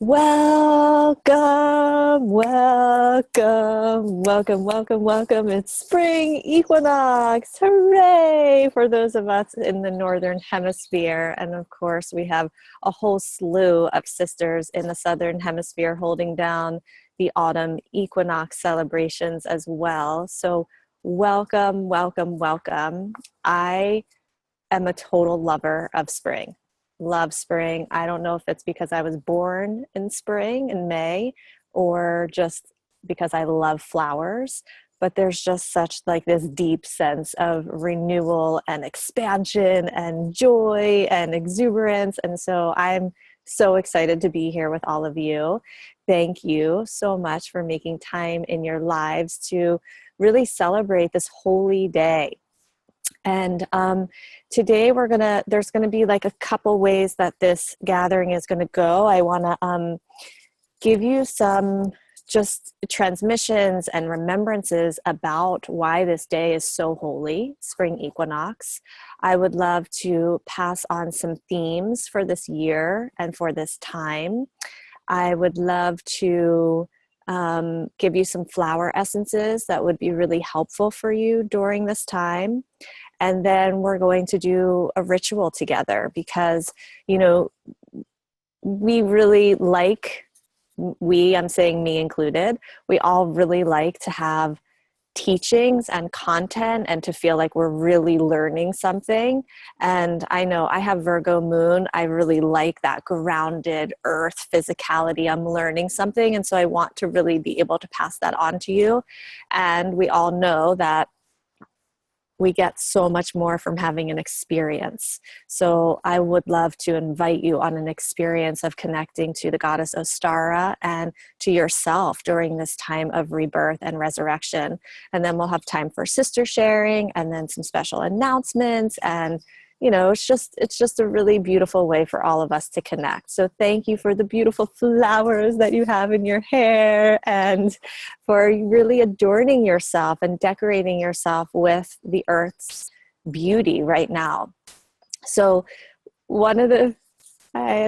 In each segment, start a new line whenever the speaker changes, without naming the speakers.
Welcome, welcome. It's spring equinox. Hooray for those of us in the Northern Hemisphere. And of course, we have a whole slew of sisters in the Southern Hemisphere holding down the autumn equinox celebrations as well. So welcome. I am a total lover of spring. Love spring. I don't know if it's because I was born in spring in May or just because I love flowers, but there's just such like this deep sense of renewal and expansion and joy and exuberance. And so I'm so excited to be here with all of you. Thank you so much for making time in your lives to really celebrate this holy day. And today there's gonna be like a couple ways that this gathering is gonna go. I wanna give you some just transmissions and remembrances about why this day is so holy, spring equinox. I would love to pass on some themes for this year and for this time. I would love to give you some flower essences that would be really helpful for you during this time. And then we're going to do a ritual together because, we really like, I'm saying me included, we all really like to have teachings and content and to feel like we're really learning something. And I know I have Virgo moon. I really like that grounded earth physicality. I'm learning something. And so I want to really be able to pass that on to you. And we all know that we get so much more from having an experience. So I would love to invite you on an experience of connecting to the goddess Ostara and to yourself during this time of rebirth and resurrection. And then we'll have time for sister sharing and then some special announcements. And it's just a really beautiful way for all of us to connect. So thank you for the beautiful flowers that you have in your hair and for really adorning yourself and decorating yourself with the earth's beauty right now. So I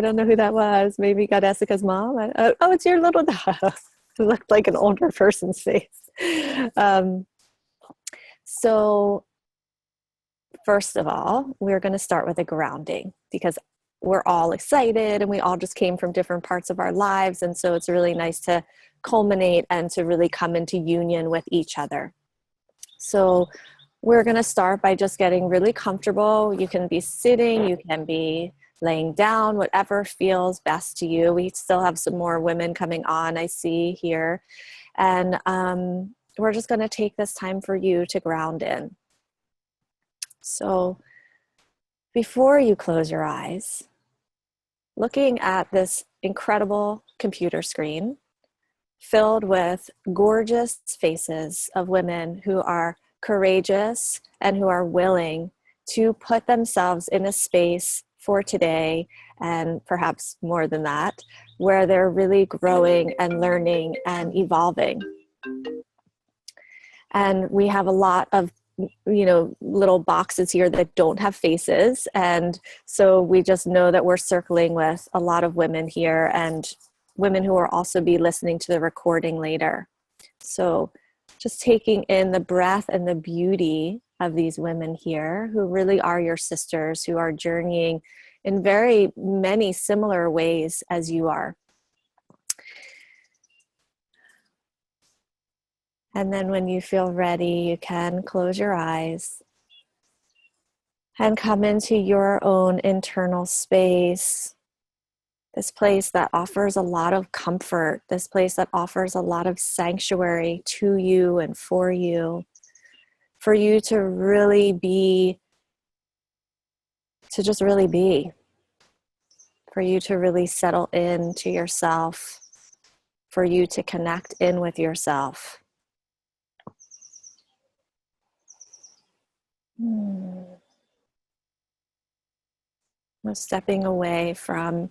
don't know who that was, maybe Goddessica's mom. Oh, it's your little dog. It looked like an older person's face. So first of all, we're going to start with a grounding because we're all excited and we all just came from different parts of our lives. And so it's really nice to culminate and to really come into union with each other. So we're going to start by just getting really comfortable. You can be sitting, you can be laying down, whatever feels best to you. We still have some more women coming on, I see here. And we're just going to take this time for you to ground in. So before you close your eyes, looking at this incredible computer screen filled with gorgeous faces of women who are courageous and who are willing to put themselves in a space for today and perhaps more than that, where they're really growing and learning and evolving. And we have a lot of little boxes here that don't have faces. And so we just know that we're circling with a lot of women here and women who will also be listening to the recording later. So just taking in the breath and the beauty of these women here who really are your sisters, who are journeying in very many similar ways as you are. And then when you feel ready, you can close your eyes and come into your own internal space, this place that offers a lot of comfort, this place that offers a lot of sanctuary to you and for you to really be, to just really be, for you to really settle into yourself, for you to connect in with yourself. Stepping away from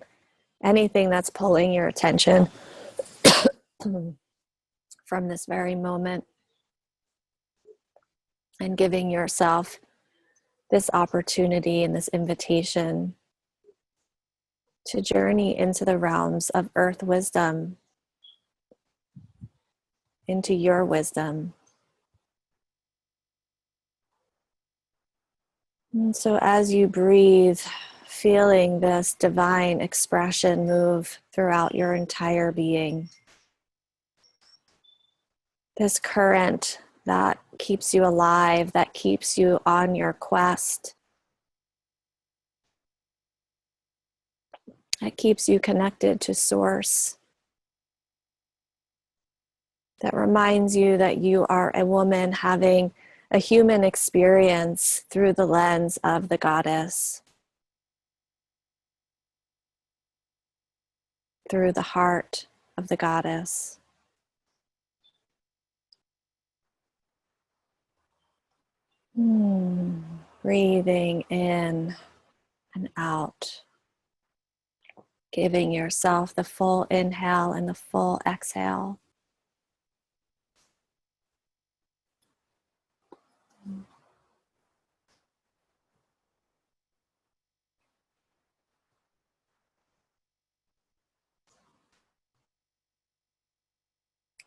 anything that's pulling your attention from this very moment and giving yourself this opportunity and this invitation to journey into the realms of earth wisdom, into your wisdom. And so as you breathe, feeling this divine expression move throughout your entire being, this current that keeps you alive, that keeps you on your quest, that keeps you connected to Source, that reminds you that you are a woman having a human experience through the lens of the goddess, through the heart of the goddess. Breathing in and out, giving yourself the full inhale and the full exhale.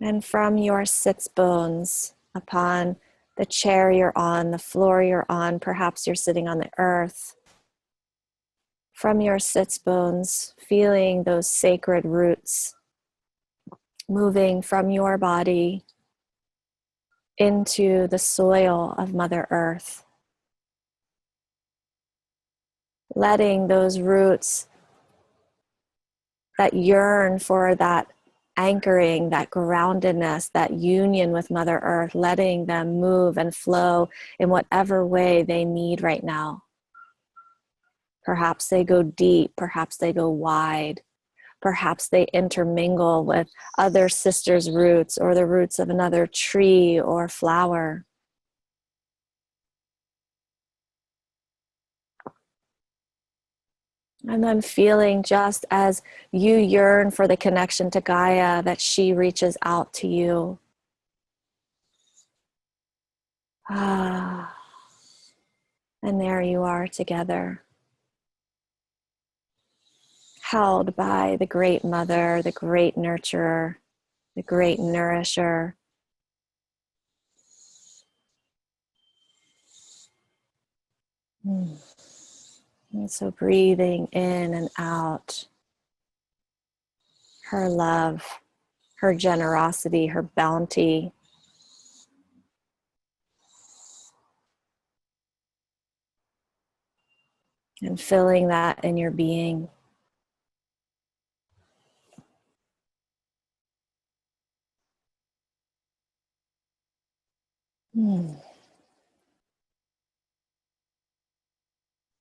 And from your sits bones, upon the chair you're on, the floor you're on, perhaps you're sitting on the earth. From your sits bones, feeling those sacred roots moving from your body into the soil of Mother Earth. Letting those roots that yearn for that anchoring, that groundedness, that union with Mother Earth, letting them move and flow in whatever way they need right now. Perhaps they go deep, perhaps they go wide, perhaps they intermingle with other sisters' roots or the roots of another tree or flower. And then feeling just as you yearn for the connection to Gaia, that she reaches out to you. And there you are together, held by the great mother, the great nurturer, the great nourisher. And so breathing in and out, her love, her generosity, her bounty. And filling that in your being.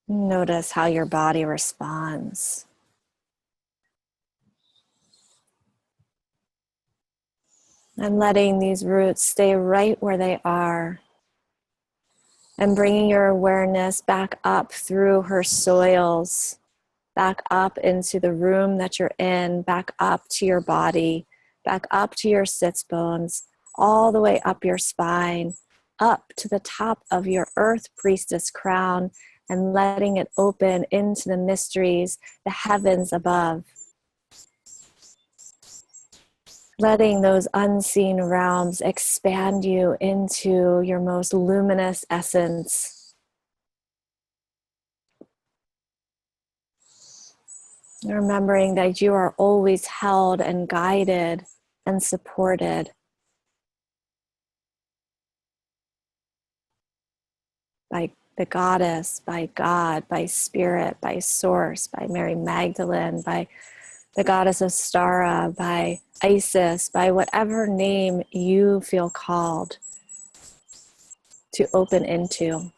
Notice how your body responds. And letting these roots stay right where they are. And bringing your awareness back up through her soils, back up into the room that you're in, back up to your body, back up to your sits bones, all the way up your spine, up to the top of your earth priestess crown, and letting it open into the mysteries, the heavens above. Letting those unseen realms expand you into your most luminous essence. Remembering that you are always held and guided and supported by the goddess, by God, by Spirit, by Source, by Mary Magdalene, by the goddess of Stara, by Isis, by whatever name you feel called to open into.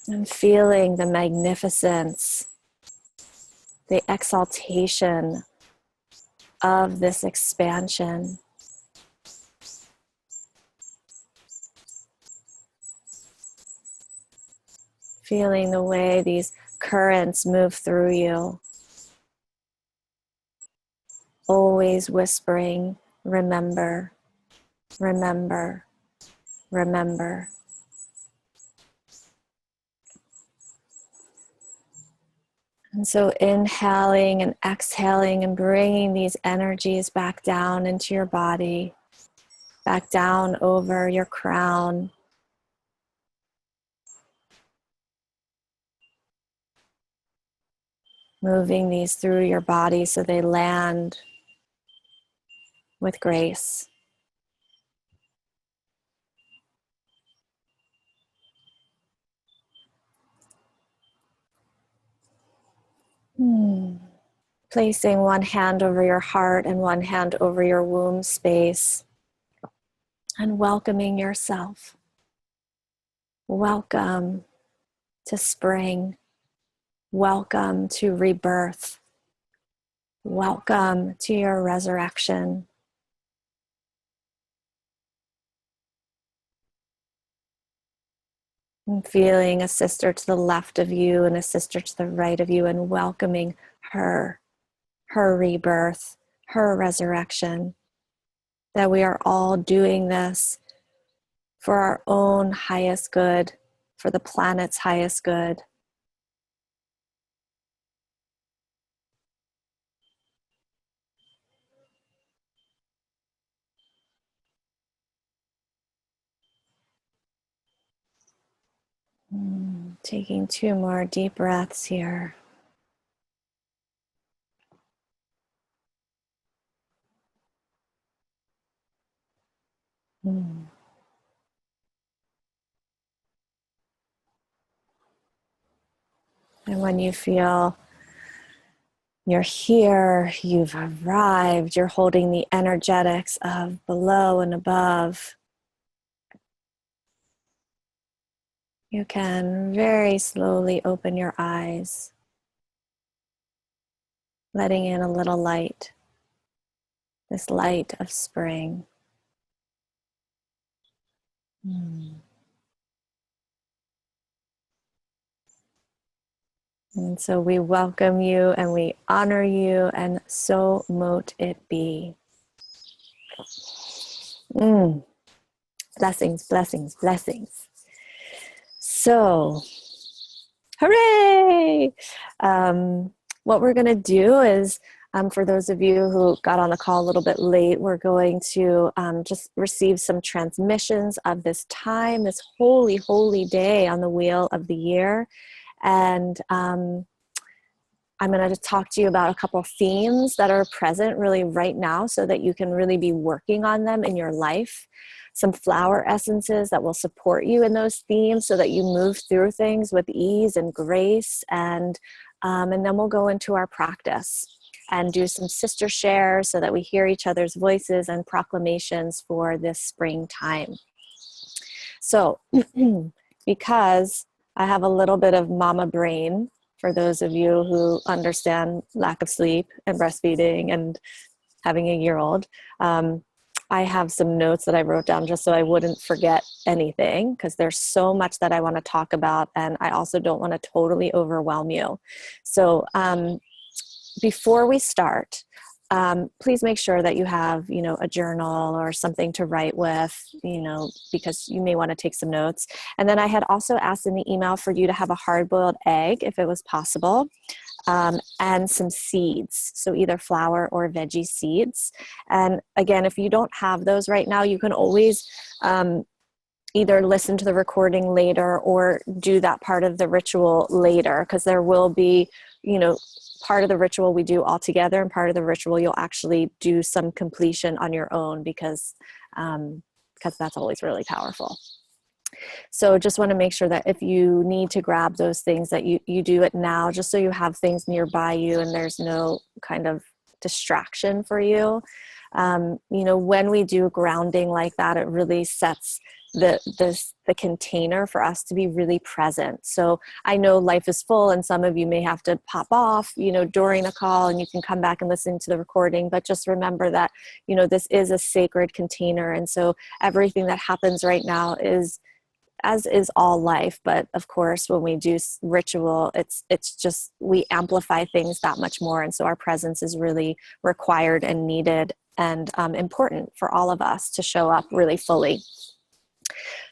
And feeling the magnificence, the exaltation of this expansion. Feeling the way these currents move through you. Always whispering, remember, remember, remember. And so inhaling and exhaling and bringing these energies back down into your body, back down over your crown. Moving these through your body so they land with grace. Placing one hand over your heart and one hand over your womb space and welcoming yourself. Welcome to spring. Welcome to rebirth. Welcome to your resurrection. And feeling a sister to the left of you and a sister to the right of you and welcoming her rebirth, her resurrection. That we are all doing this for our own highest good, for the planet's highest good. Taking 2 more deep breaths here. And when you feel you're here, you've arrived, you're holding the energetics of below and above, you can very slowly open your eyes, letting in a little light, this light of spring. And so we welcome you and we honor you, and so mote it be. Blessings, blessings, blessings. So, hooray! What we're going to do is, for those of you who got on the call a little bit late, we're going to just receive some transmissions of this time, this holy, holy day on the wheel of the year. And I'm going to talk to you about a couple themes that are present really right now so that you can really be working on them in your life. Some flower essences that will support you in those themes so that you move through things with ease and grace. And then we'll go into our practice and do some sister shares so that we hear each other's voices and proclamations for this springtime. So because I have a little bit of mama brain, for those of you who understand lack of sleep and breastfeeding and having a year-old, I have some notes that I wrote down just so I wouldn't forget anything, because there's so much that I want to talk about, and I also don't want to totally overwhelm you. So before we start, please make sure that you have, a journal or something to write with, because you may want to take some notes. And then I had also asked in the email for you to have a hard-boiled egg, if it was possible, and some seeds, so either flower or veggie seeds. And again, if you don't have those right now, you can always either listen to the recording later or do that part of the ritual later, because there will be, part of the ritual we do all together, and part of the ritual you'll actually do some completion on your own, because that's always really powerful. So just want to make sure that if you need to grab those things, that you do it now, just so you have things nearby you and there's no kind of distraction for you. When we do grounding like that, it really sets the container for us to be really present. So I know life is full and some of you may have to pop off, during the call, and you can come back and listen to the recording, but just remember that, this is a sacred container. And so everything that happens right now is, as is all life. But of course, when we do ritual, it's just, we amplify things that much more. And so our presence is really required and needed and important for all of us to show up really fully.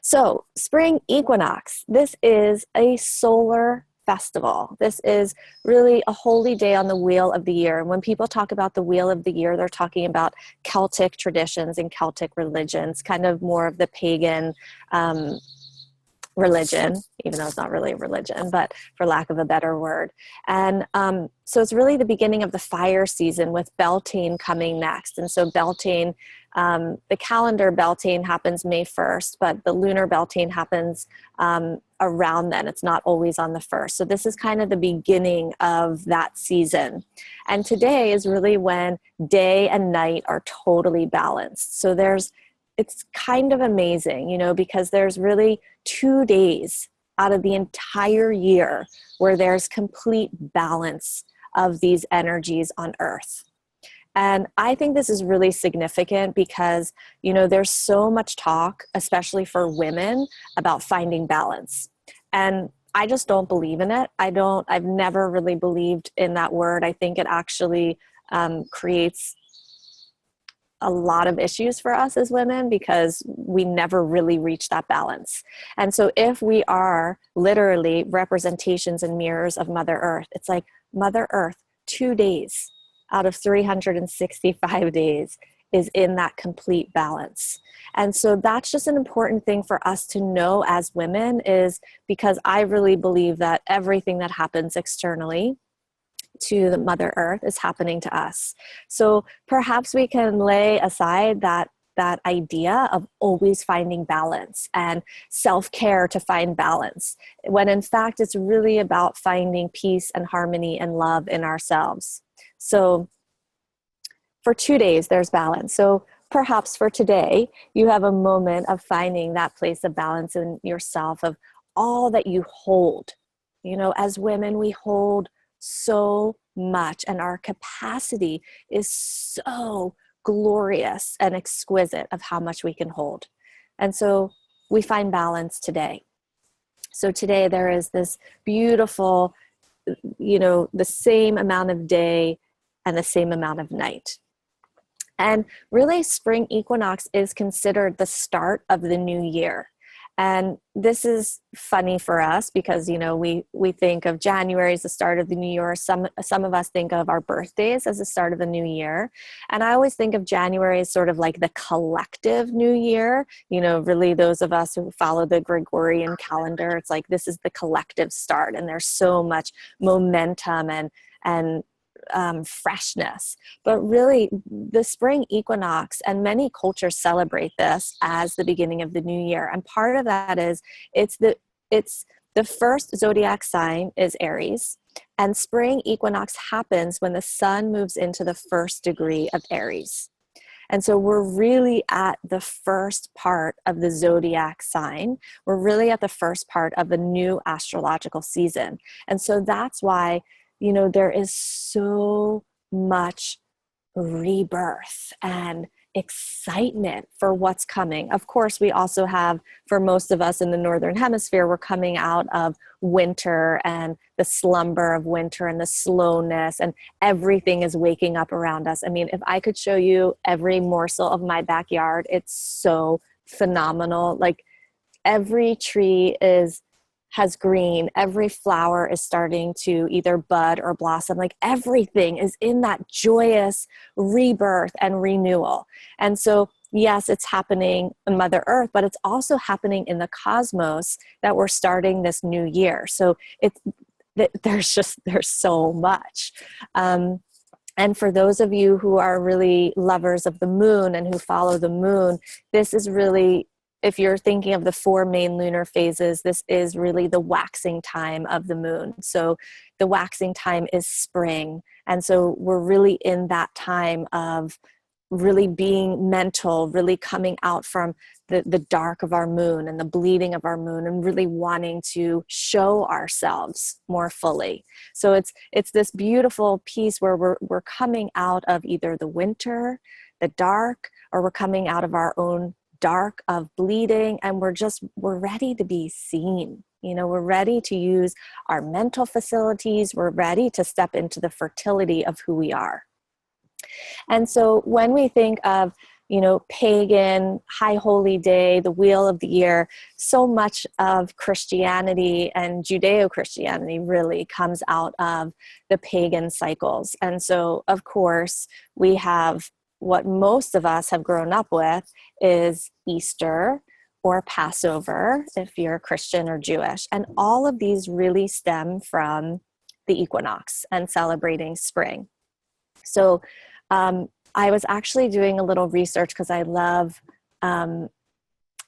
So spring equinox, this is a solar festival. This is really a holy day on the wheel of the year. And when people talk about the wheel of the year, they're talking about Celtic traditions and Celtic religions, kind of more of the pagan religion, even though it's not really a religion, but for lack of a better word. And so it's really the beginning of the fire season, with Beltane coming next. And so Beltane, the calendar Beltane happens May 1st, but the lunar Beltane happens around then. It's not always on the 1st. So this is kind of the beginning of that season. And today is really when day and night are totally balanced. So it's kind of amazing, you know, because there's really 2 days out of the entire year where there's complete balance of these energies on Earth. And I think this is really significant because, you know, there's so much talk, especially for women, about finding balance. And I just don't believe in it. I've never really believed in that word. I think it actually creates a lot of issues for us as women because we never really reach that balance. And so if we are literally representations and mirrors of Mother Earth, it's like Mother Earth, 2 days out of 365 days is in that complete balance. And so that's just an important thing for us to know as women, is because I really believe that everything that happens externally to the Mother Earth is happening to us. So perhaps we can lay aside that idea of always finding balance and self-care to find balance, when in fact it's really about finding peace and harmony and love in ourselves. So for 2 days there's balance. So perhaps for today you have a moment of finding that place of balance in yourself, of all that you hold. You know, as women, we hold so much, and our capacity is so glorious and exquisite of how much we can hold. And so we find balance today. So today there is this beautiful, you know, the same amount of day and the same amount of night. And really, spring equinox is considered the start of the new year. And this is funny for us because, you know, we think of January as the start of the new year. Some of us think of our birthdays as the start of the new year. And I always think of January as sort of like the collective new year. You know, really those of us who follow the Gregorian calendar, it's like this is the collective start. And there's so much momentum and freshness. But really, the spring equinox, and many cultures celebrate this as the beginning of the new year. And part of that is it's the first zodiac sign is Aries, and spring equinox happens when the sun moves into the first degree of Aries. And so we're really at the first part of the zodiac sign. We're really at the first part of a new astrological season. And so that's why, you know, there is so much rebirth and excitement for what's coming. Of course, we also have, for most of us in the Northern Hemisphere, we're coming out of winter and the slumber of winter and the slowness, and everything is waking up around us. I mean, if I could show you every morsel of my backyard, it's so phenomenal. Like, every tree has green, every flower is starting to either bud or blossom. Like, everything is in that joyous rebirth and renewal. And so, yes, it's happening on Mother Earth, but it's also happening in the cosmos that we're starting this new year. So there's so much. And for those of you who are really lovers of the moon and who follow the moon, this is really, if you're thinking of the 4 main lunar phases, this is really the waxing time of the moon. So the waxing time is spring. And so we're really in that time of really being mental, really coming out from the dark of our moon and the bleeding of our moon, and really wanting to show ourselves more fully. So it's this beautiful piece where we're coming out of either the winter, the dark, or we're coming out of our own dark of bleeding, and we're ready to be seen. You know, we're ready to use our mental facilities. We're ready to step into the fertility of who we are. And so when we think of, pagan, high holy day, the wheel of the year. So much of Christianity and Judeo-Christianity really comes out of the pagan cycles. And so, of course, we have what most of us have grown up with is Easter or Passover, if you're Christian or Jewish. And all of these really stem from the equinox and celebrating spring. So, I was actually doing a little research because I love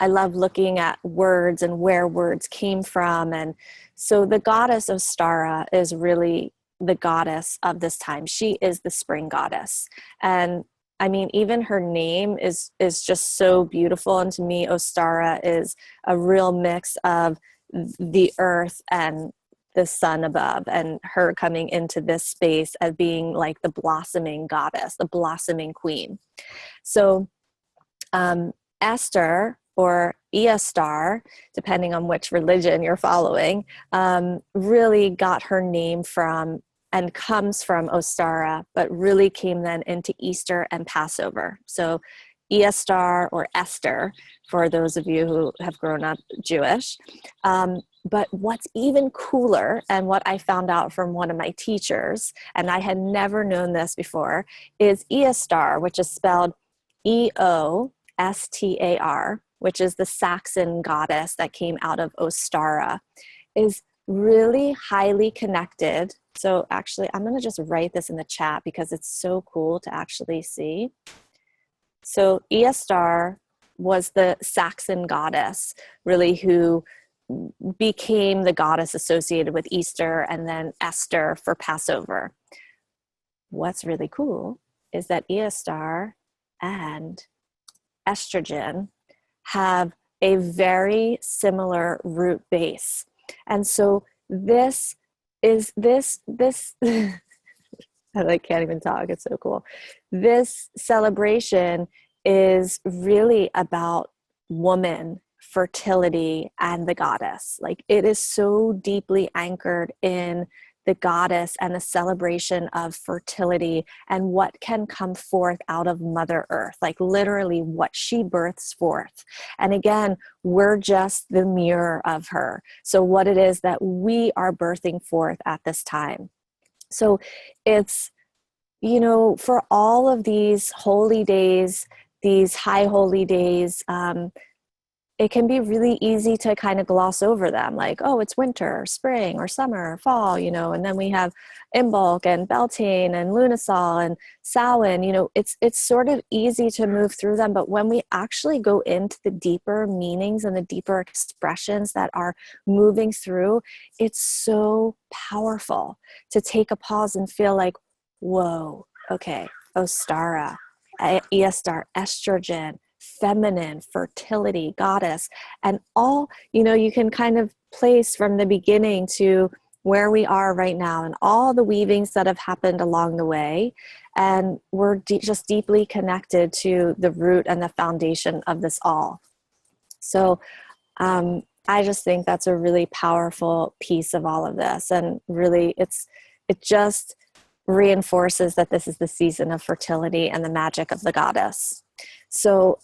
looking at words and where words came from. And so the goddess Ostara is really the goddess of this time. She is the spring goddess. And I mean, even her name is just so beautiful. And to me, Ostara is a real mix of the earth and the sun above, and her coming into this space as being like the blossoming goddess, the blossoming queen. So Esther, or Eastar, depending on which religion you're following, really got her name from and comes from Ostara, but really came then into Easter and Passover. So Eastar, or Esther, for those of you who have grown up Jewish. But what's even cooler, and what I found out from one of my teachers, and I had never known this before, is Eastar, which is spelled Eostar, which is the Saxon goddess that came out of Ostara, is really highly connected. So actually, I'm going to just write this in the chat because it's so cool to actually see. So Eastar was the Saxon goddess, really, who became the goddess associated with Easter, and then Esther for Passover. What's really cool is that Eastar and estrogen have a very similar root base. And so this I can't even talk. It's so cool. This celebration is really about woman, fertility, and the goddess. Like, it is so deeply anchored in the goddess and the celebration of fertility and what can come forth out of Mother Earth, like literally what she births forth. And again, we're just the mirror of her. So what it is that we are birthing forth at this time. So it's, for all of these holy days, these high holy days, it can be really easy to kind of gloss over them, like, oh, it's winter, or spring, or summer, or fall, and then we have Imbolc and Beltane and Lunasol and Samhain. It's sort of easy to move through them, but when we actually go into the deeper meanings and the deeper expressions that are moving through, it's so powerful to take a pause and feel like, whoa, okay, Ostara, Eastar, estrogen, feminine, fertility, goddess, and all, you can kind of place from the beginning to where we are right now and all the weavings that have happened along the way. And we're just deeply connected to the root and the foundation of this all. So I just think that's a really powerful piece of all of this. And really, it just reinforces that this is the season of fertility and the magic of the goddess. So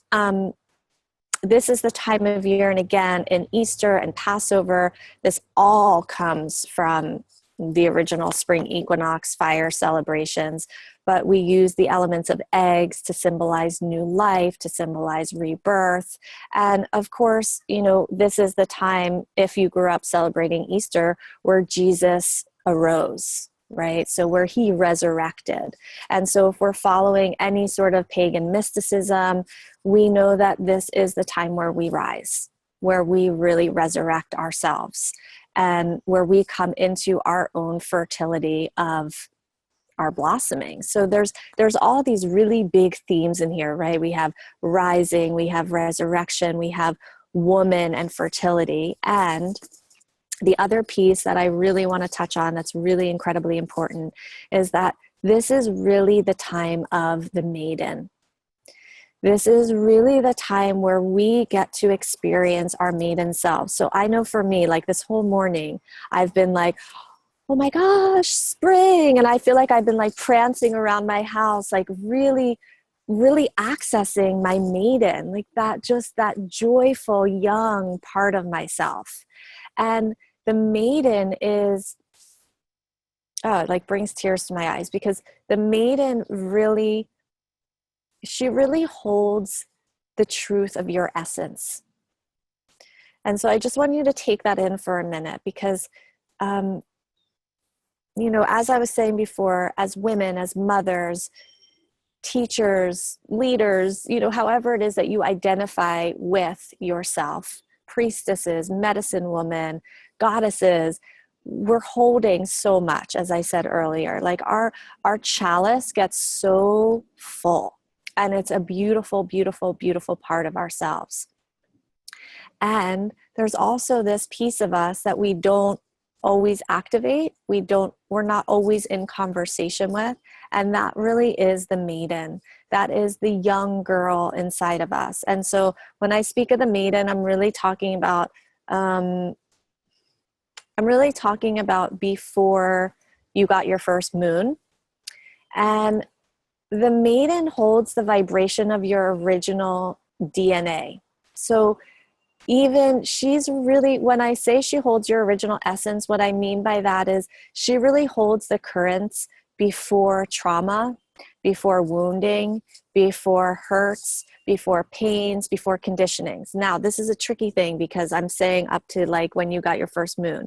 this is the time of year, and again, in Easter and Passover, this all comes from the original spring equinox fire celebrations, but we use the elements of eggs to symbolize new life, to symbolize rebirth. And of course, this is the time, if you grew up celebrating Easter, where Jesus arose, right? So where he resurrected. And so if we're following any sort of pagan mysticism, we know that this is the time where we rise, where we really resurrect ourselves, and where we come into our own fertility of our blossoming. So there's all these really big themes in here, right? We have rising, we have resurrection, we have woman and fertility. And the other piece that I really want to touch on that's really incredibly important is that this is really the time of the maiden. This is really the time where we get to experience our maiden selves. So I know for me, like this whole morning, I've been like, oh my gosh, spring. And I feel like I've been like prancing around my house, like really really accessing my maiden, like that, just that joyful young part of myself. And the maiden is, oh, it like brings tears to my eyes, because the maiden really, she really holds the truth of your essence. And so I just want you to take that in for a minute, because, you know, as I was saying before, as women, as mothers, teachers, leaders, you know, however it is that you identify with yourself, priestesses, medicine woman, goddesses, we're holding so much, as I said earlier. Like our chalice gets so full, and it's a beautiful, beautiful, beautiful part of ourselves. And there's also this piece of us that we don't always activate. We're not always in conversation with. And that really is the maiden. That is the young girl inside of us. And so when I speak of the maiden, I'm really talking about before you got your first moon. And the maiden holds the vibration of your original DNA. So even she's really, when I say she holds your original essence, what I mean by that is she really holds the currents before trauma, before wounding, before hurts, before pains, before conditionings. Now, this is a tricky thing, because I'm saying up to like when you got your first moon.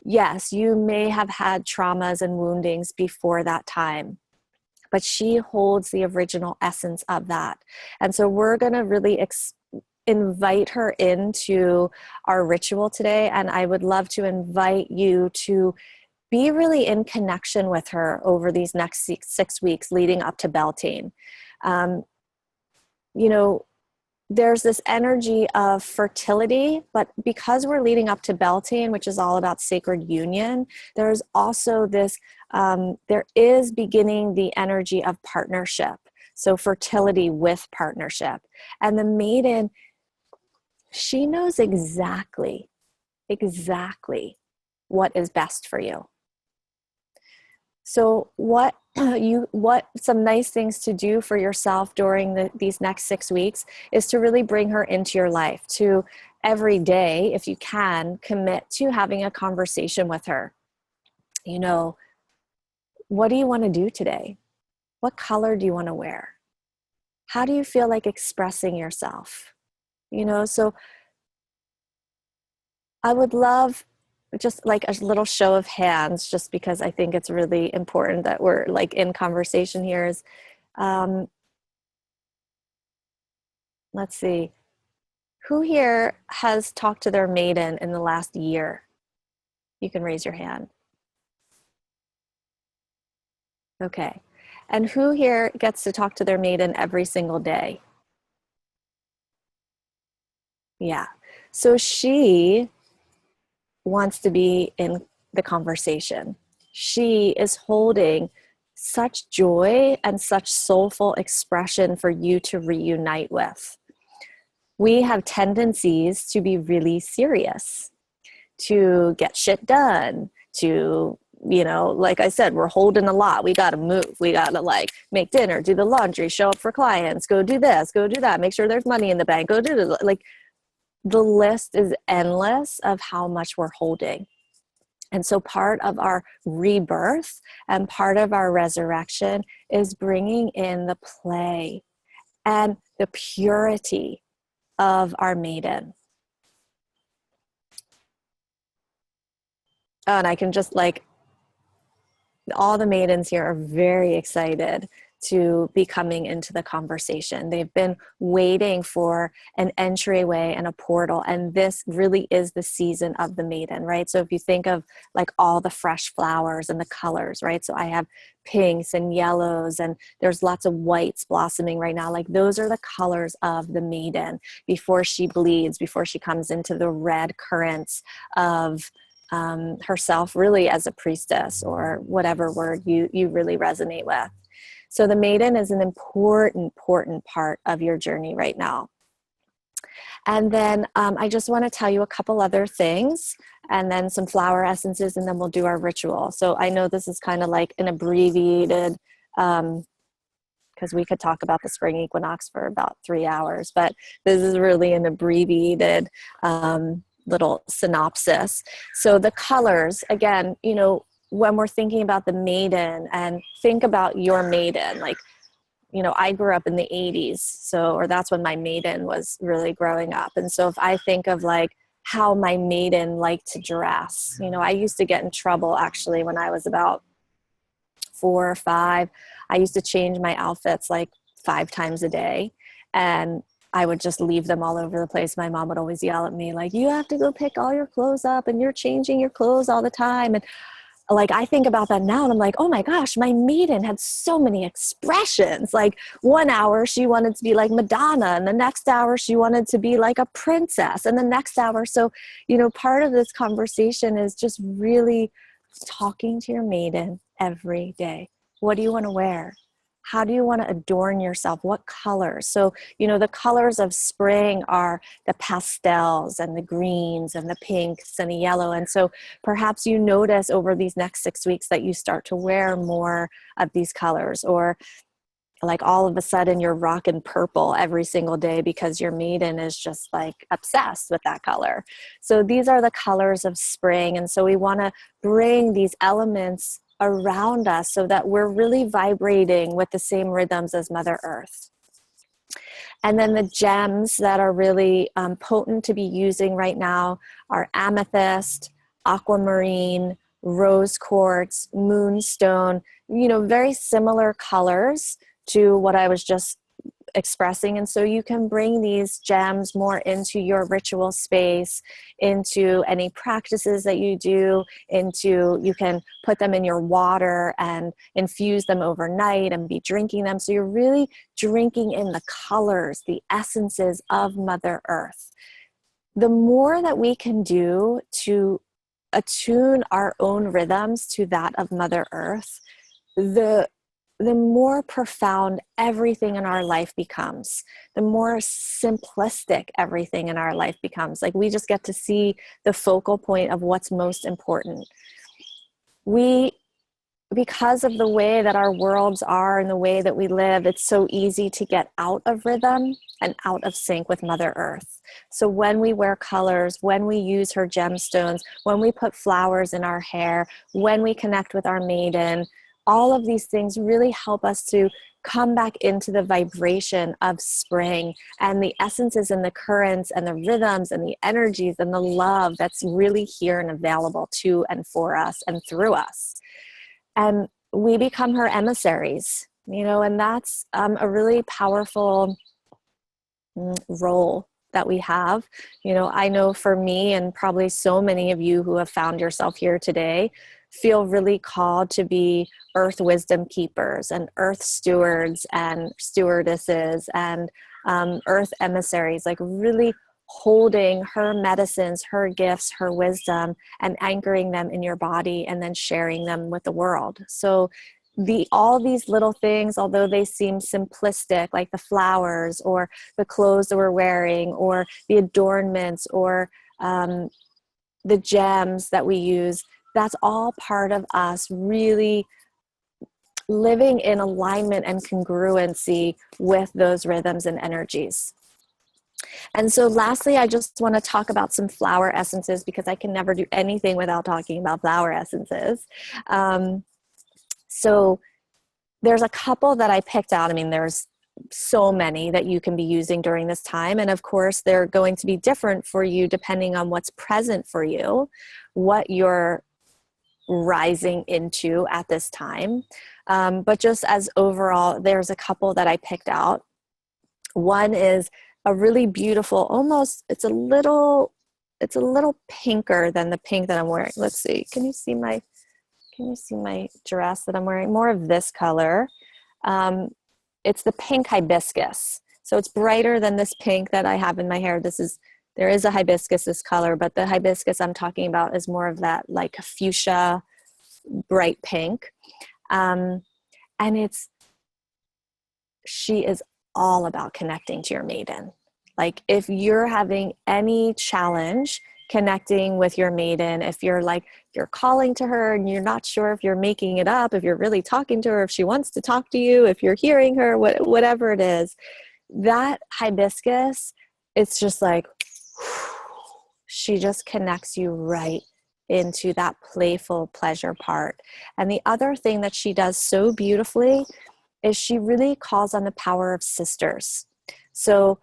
Yes, you may have had traumas and woundings before that time, but she holds the original essence of that. And so we're going to really invite her into our ritual today. And I would love to invite you to be really in connection with her over these next 6 weeks leading up to Beltane. You know, there's this energy of fertility, but because we're leading up to Beltane, which is all about sacred union, there's also this, there is beginning the energy of partnership. So fertility with partnership. And the maiden, she knows exactly what is best for you. So what some nice things to do for yourself during these next 6 weeks is to really bring her into your life, to every day, if you can, commit to having a conversation with her. You know, what do you want to do today? What color do you want to wear? How do you feel like expressing yourself? You know, so I would love just like a little show of hands, just because I think it's really important that we're like in conversation here, is, let's see, who here has talked to their maiden in the last year? You can raise your hand. Okay. And who here gets to talk to their maiden every single day? Yeah. So she wants to be in the conversation. She is holding such joy and such soulful expression for you to reunite with. We have tendencies to be really serious, to get shit done, to, you know, like I said, we're holding a lot. We got to move. We got to like make dinner, do the laundry, show up for clients, go do this, go do that, make sure there's money in the bank, go do this. Like, the list is endless of how much we're holding. And so part of our rebirth and part of our resurrection is bringing in the play and the purity of our maiden. Oh, and I can just like, all the maidens here are very excited to be coming into the conversation. They've been waiting for an entryway and a portal, and this really is the season of the maiden, right? So if you think of like all the fresh flowers and the colors, right? So I have pinks and yellows, and there's lots of whites blossoming right now. Like those are the colors of the maiden before she bleeds, before she comes into the red currents of herself, really as a priestess, or whatever word you really resonate with. So the maiden is an important part of your journey right now. And then I just want to tell you a couple other things, and then some flower essences, and then we'll do our ritual. So I know this is kind of like an abbreviated because we could talk about the spring equinox for about 3 hours, but this is really an abbreviated little synopsis. So the colors, again, you know, when we're thinking about the maiden, and think about your maiden, like, you know, I grew up in the 80s, so, or that's when my maiden was really growing up. And so if I think of like how my maiden liked to dress, you know, I used to get in trouble actually when I was about 4 or 5. I used to change my outfits like 5 times a day, and I would just leave them all over the place. My mom would always yell at me like, you have to go pick all your clothes up and you're changing your clothes all the time. And like, I think about that now and I'm like, oh my gosh, my maiden had so many expressions. Like 1 hour she wanted to be like Madonna, and the next hour she wanted to be like a princess, and the next hour. So, you know, part of this conversation is just really talking to your maiden every day. What do you want to wear? How do you want to adorn yourself? What colors? So, you know, the colors of spring are the pastels and the greens and the pinks and the yellow. And so perhaps you notice over these next 6 weeks that you start to wear more of these colors, or like all of a sudden you're rocking purple every single day because your maiden is just like obsessed with that color. So these are the colors of spring. And so we want to bring these elements around us so that we're really vibrating with the same rhythms as Mother Earth. And then the gems that are really potent to be using right now are amethyst, aquamarine, rose quartz, moonstone, you know, very similar colors to what I was just expressing. And so you can bring these gems more into your ritual space, into any practices that you do, into, you can put them in your water and infuse them overnight and be drinking them. So you're really drinking in the colors, the essences of Mother Earth. The more that we can do to attune our own rhythms to that of Mother Earth, the more profound everything in our life becomes, the more simplistic everything in our life becomes. Like, we just get to see the focal point of what's most important. Because of the way that our worlds are and the way that we live, it's so easy to get out of rhythm and out of sync with Mother Earth. So when we wear colors, when we use her gemstones, when we put flowers in our hair, when we connect with our maiden, all of these things really help us to come back into the vibration of spring and the essences and the currents and the rhythms and the energies and the love that's really here and available to and for us and through us. And we become her emissaries, you know, and that's a really powerful role that we have. You know, I know for me, and probably so many of you who have found yourself here today, feel really called to be earth wisdom keepers and earth stewards and stewardesses and earth emissaries, like really holding her medicines, her gifts, her wisdom, and anchoring them in your body and then sharing them with the world. So all these little things, although they seem simplistic, like the flowers or the clothes that we're wearing or the adornments or the gems that we use, that's all part of us really living in alignment and congruency with those rhythms and energies. And so lastly, I just want to talk about some flower essences, because I can never do anything without talking about flower essences. So there's a couple that I picked out. I mean, there's so many that you can be using during this time. And of course, they're going to be different for you depending on what's present for you, what you're rising into at this time. But just as overall, there's a couple that I picked out. One is a really beautiful, almost, it's a little pinker than the pink that I'm wearing. Let's see. Can you see my dress that I'm wearing? More of this color. It's the pink hibiscus. So it's brighter than this pink that I have in my hair. There is a hibiscus this color, but the hibiscus I'm talking about is more of that like fuchsia, bright pink. And she is all about connecting to your maiden. Like, if you're having any challenge connecting with your maiden, if you're like you're calling to her and you're not sure if you're making it up, if you're really talking to her, if she wants to talk to you, if you're hearing her, whatever it is, that hibiscus, it's just like, she just connects you right into that playful pleasure part. And the other thing that she does so beautifully is she really calls on the power of sisters. So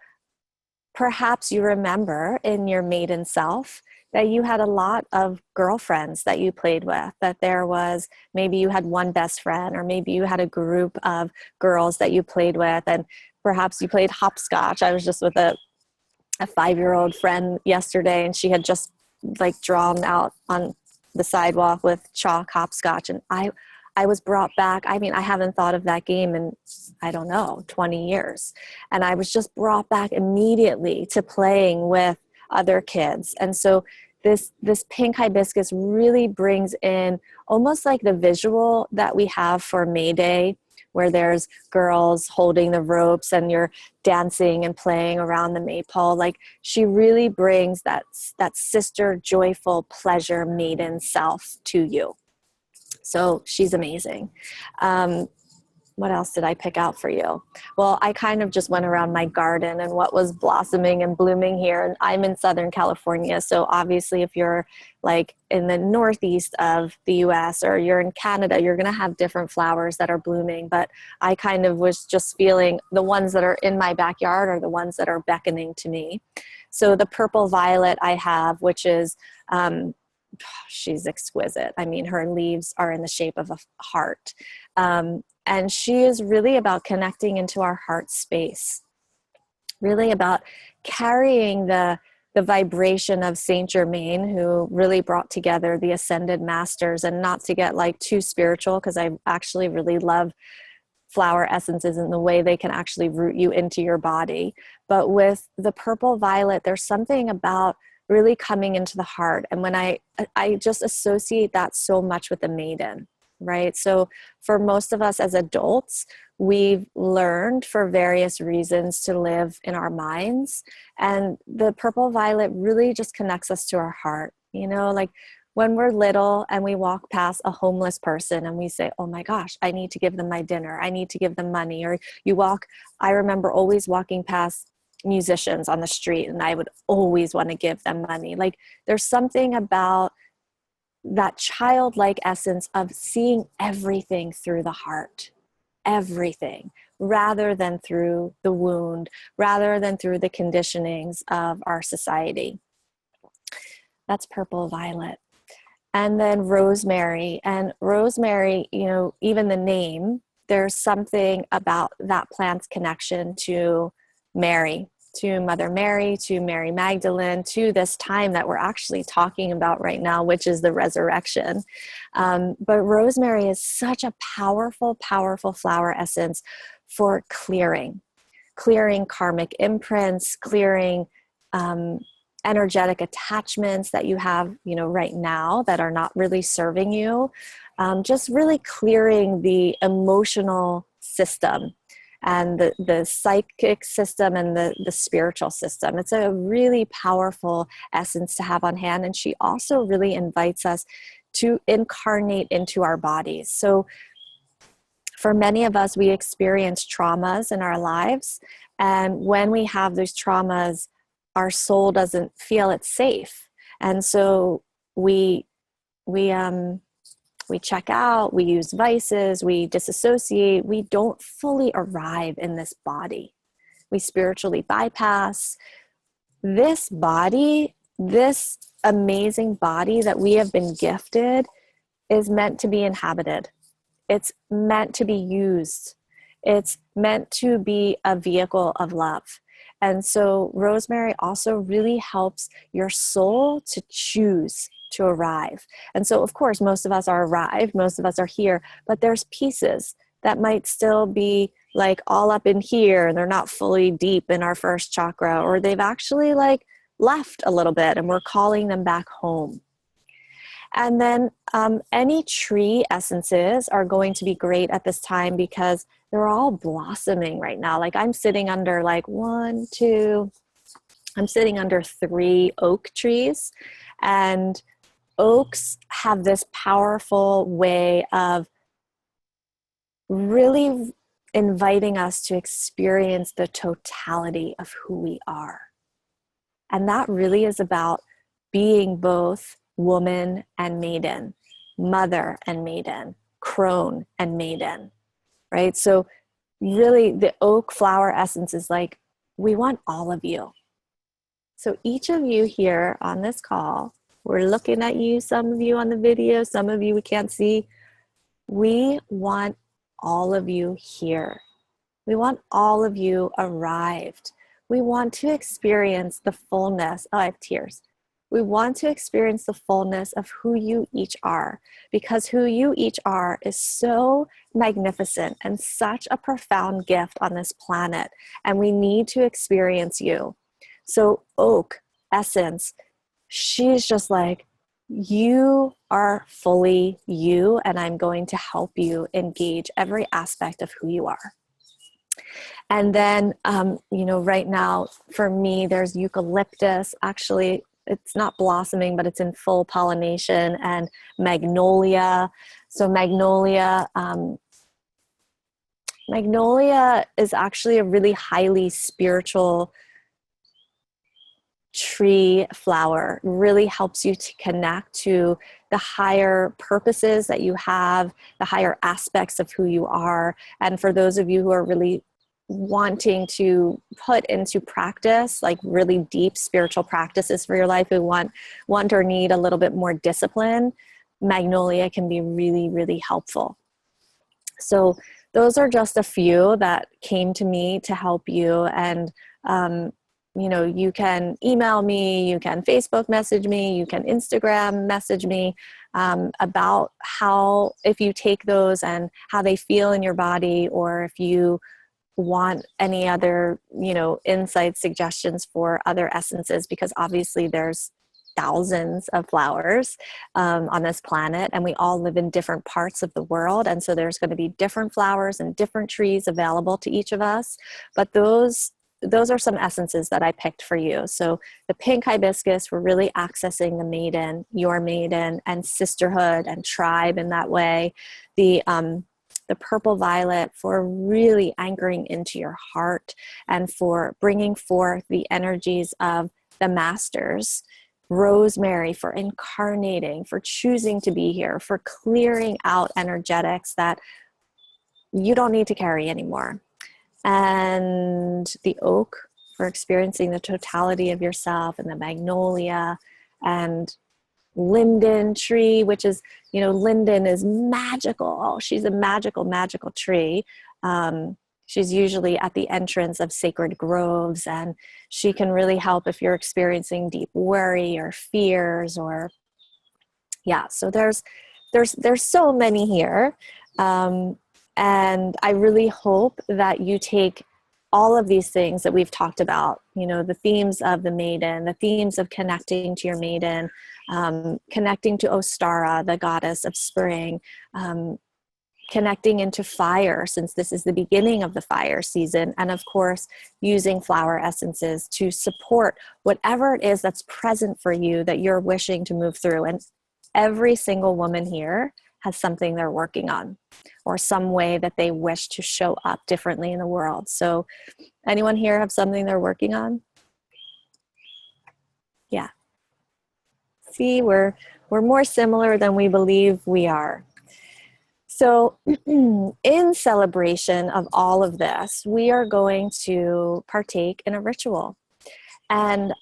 perhaps you remember in your maiden self that you had a lot of girlfriends that you played with, that there was, maybe you had one best friend, or maybe you had a group of girls that you played with, and perhaps you played hopscotch. I was just with a 5-year-old friend yesterday, and she had just like drawn out on the sidewalk with chalk hopscotch, and I was brought back. I mean, I haven't thought of that game in, I don't know, 20 years. And I was just brought back immediately to playing with other kids. And so this pink hibiscus really brings in almost like the visual that we have for May Day, where there's girls holding the ropes and you're dancing and playing around the maypole. Like, she really brings that sister, joyful, pleasure, maiden self to you. So she's amazing. What else did I pick out for you? Well, I kind of just went around my garden and what was blossoming and blooming here. And I'm in Southern California. So obviously if you're like in the northeast of the US or you're in Canada, you're going to have different flowers that are blooming. But I kind of was just feeling the ones that are in my backyard are the ones that are beckoning to me. So the purple violet I have, which is, she's exquisite. I mean, her leaves are in the shape of a heart. And she is really about connecting into our heart space, really about carrying the vibration of Saint Germain, who really brought together the ascended masters. And not to get like too spiritual, because I actually really love flower essences and the way they can actually root you into your body. But with the purple violet, there's something about really coming into the heart. And when I just associate that so much with the maiden, right? So for most of us as adults, we've learned for various reasons to live in our minds. And the purple violet really just connects us to our heart. You know, like when we're little and we walk past a homeless person and we say, oh my gosh, I need to give them my dinner. I need to give them money. Or I remember always walking past musicians on the street and I would always want to give them money. Like, there's something about that childlike essence of seeing everything through the heart, everything, rather than through the wound, rather than through the conditionings of our society. That's purple violet. And then rosemary. And rosemary, you know, even the name, there's something about that plant's connection to Mary, to Mother Mary, to Mary Magdalene, to this time that we're actually talking about right now, which is the resurrection. But rosemary is such a powerful, powerful flower essence for clearing karmic imprints, clearing energetic attachments that you have, you know, right now that are not really serving you. Just really clearing the emotional system and the psychic system and the spiritual system. It's a really powerful essence to have on hand. And she also really invites us to incarnate into our bodies. So for many of us, we experience traumas in our lives. And when we have those traumas, our soul doesn't feel it's safe. And so we check out, we use vices, we disassociate, we don't fully arrive in this body. We spiritually bypass this body. This amazing body that we have been gifted is meant to be inhabited. It's meant to be used. It's meant to be a vehicle of love. And so rosemary also really helps your soul to choose to arrive. And so, of course, most of us are arrived, most of us are here, but there's pieces that might still be like all up in here and they're not fully deep in our first chakra, or they've actually like left a little bit and we're calling them back home. And then any tree essences are going to be great at this time because they're all blossoming right now. Like I'm sitting under like 3 oak trees, and oaks have this powerful way of really inviting us to experience the totality of who we are. And that really is about being both woman and maiden, mother and maiden, crone and maiden, right? So really the oak flower essence is like, we want all of you. So each of you here on this call, we're looking at you, some of you on the video, some of you we can't see. We want all of you here. We want all of you arrived. We want to experience the fullness. Oh, I have tears. We want to experience the fullness of who you each are, because who you each are is so magnificent and such a profound gift on this planet, and we need to experience you. So oak essence, she's just like, you are fully you, and I'm going to help you engage every aspect of who you are. And then, right now for me, there's eucalyptus. Actually, it's not blossoming, but it's in full pollination, and magnolia. So magnolia is actually a really highly spiritual tree flower. Really helps you to connect to the higher purposes that you have, the higher aspects of who you are. And for those of you who are really wanting to put into practice like really deep spiritual practices for your life, who want or need a little bit more discipline, magnolia can be really, really helpful. So those are just a few that came to me to help you. And you can email me, you can Facebook message me, you can Instagram message me about how, if you take those and how they feel in your body, or if you want any other, insights, suggestions for other essences, because obviously there's thousands of flowers on this planet, and we all live in different parts of the world. And so there's going to be different flowers and different trees available to each of us. But those are some essences that I picked for you. So the pink hibiscus, we're really accessing the maiden, your maiden, and sisterhood and tribe in that way. The purple violet for really anchoring into your heart and for bringing forth the energies of the masters. Rosemary for incarnating, for choosing to be here, for clearing out energetics that you don't need to carry anymore. And the oak for experiencing the totality of yourself, and the magnolia, and linden tree, which is, linden is magical. Oh, she's a magical, magical tree. She's usually at the entrance of sacred groves, and she can really help if you're experiencing deep worry or fears, or so there's so many here. And I really hope that you take all of these things that we've talked about, the themes of the maiden, the themes of connecting to your maiden, connecting to Ostara, the goddess of spring, connecting into fire, since this is the beginning of the fire season, and of course, using flower essences to support whatever it is that's present for you that you're wishing to move through. And every single woman here has something they're working on, or some way that they wish to show up differently in the world. So anyone here have something they're working on? Yeah. See, we're more similar than we believe we are. So in celebration of all of this, we are going to partake in a ritual. And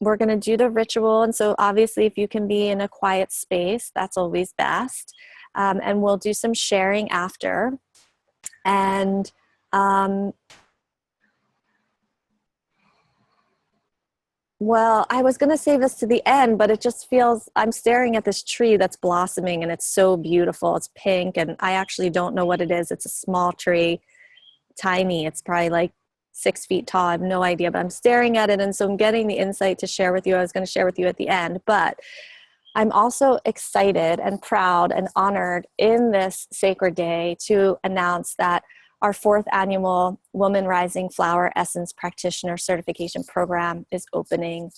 we're going to do the ritual. And so obviously, if you can be in a quiet space, that's always best. And we'll do some sharing after. And well, I was going to save this to the end, but it just feels, I'm staring at this tree that's blossoming, and it's so beautiful. It's pink, and I actually don't know what it is. It's a small tree, tiny. It's probably like 6 feet tall. I have no idea, but I'm staring at it. And so I'm getting the insight to share with you. I was going to share with you at the end, but I'm also excited and proud and honored in this sacred day to announce that our 4th annual Woman Rising Flower Essence Practitioner Certification Program is opening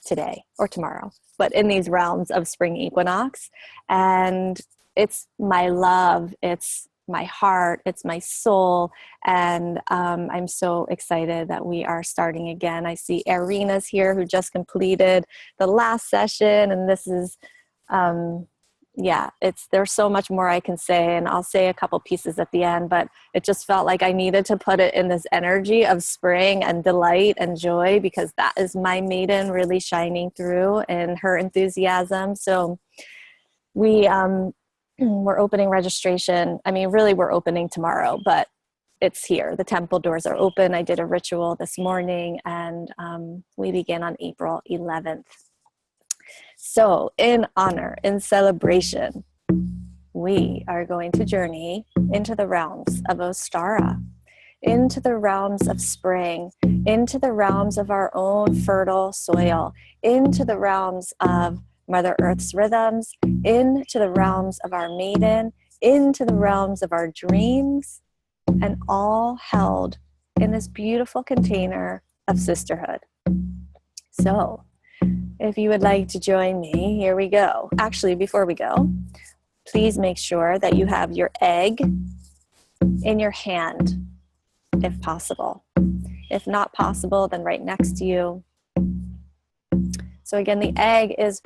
today or tomorrow, but in these realms of spring equinox. And it's my love, it's my heart, it's my soul. And I'm so excited that we are starting again. I see Irina's here who just completed the last session. And this is, there's so much more I can say, and I'll say a couple pieces at the end, but it just felt like I needed to put it in this energy of spring and delight and joy, because that is my maiden really shining through in her enthusiasm. So we're opening registration. I mean, really we're opening tomorrow, but it's here. The temple doors are open. I did a ritual this morning, and we begin on April 11th. So in honor, in celebration, we are going to journey into the realms of Ostara, into the realms of spring, into the realms of our own fertile soil, into the realms of Mother Earth's rhythms, into the realms of our maiden, into the realms of our dreams, and all held in this beautiful container of sisterhood. So, if you would like to join me, here we go. Actually, before we go, please make sure that you have your egg in your hand, if possible. If not possible, then right next to you. So again, the egg is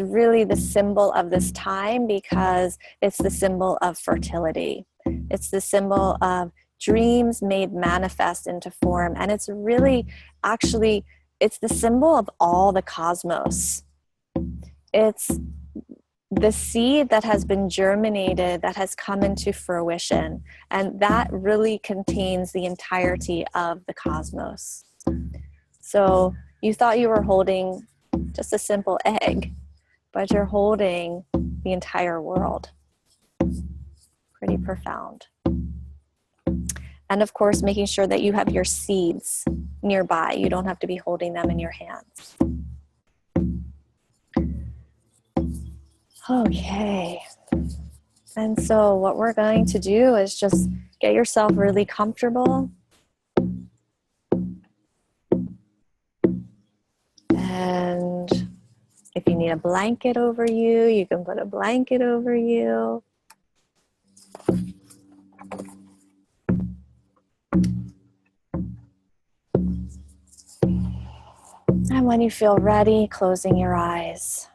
really the symbol of this time, because it's the symbol of fertility. It's the symbol of dreams made manifest into form. And it's really, actually, it's the symbol of all the cosmos. It's the seed that has been germinated, that has come into fruition. And that really contains the entirety of the cosmos. So you thought you were holding just a simple egg, but you're holding the entire world. Pretty profound. And of course, making sure that you have your seeds nearby. You don't have to be holding them in your hands. Okay. And so what we're going to do is just get yourself really comfortable. And if you need a blanket over you, you can put a blanket over you. And when you feel ready, closing your eyes.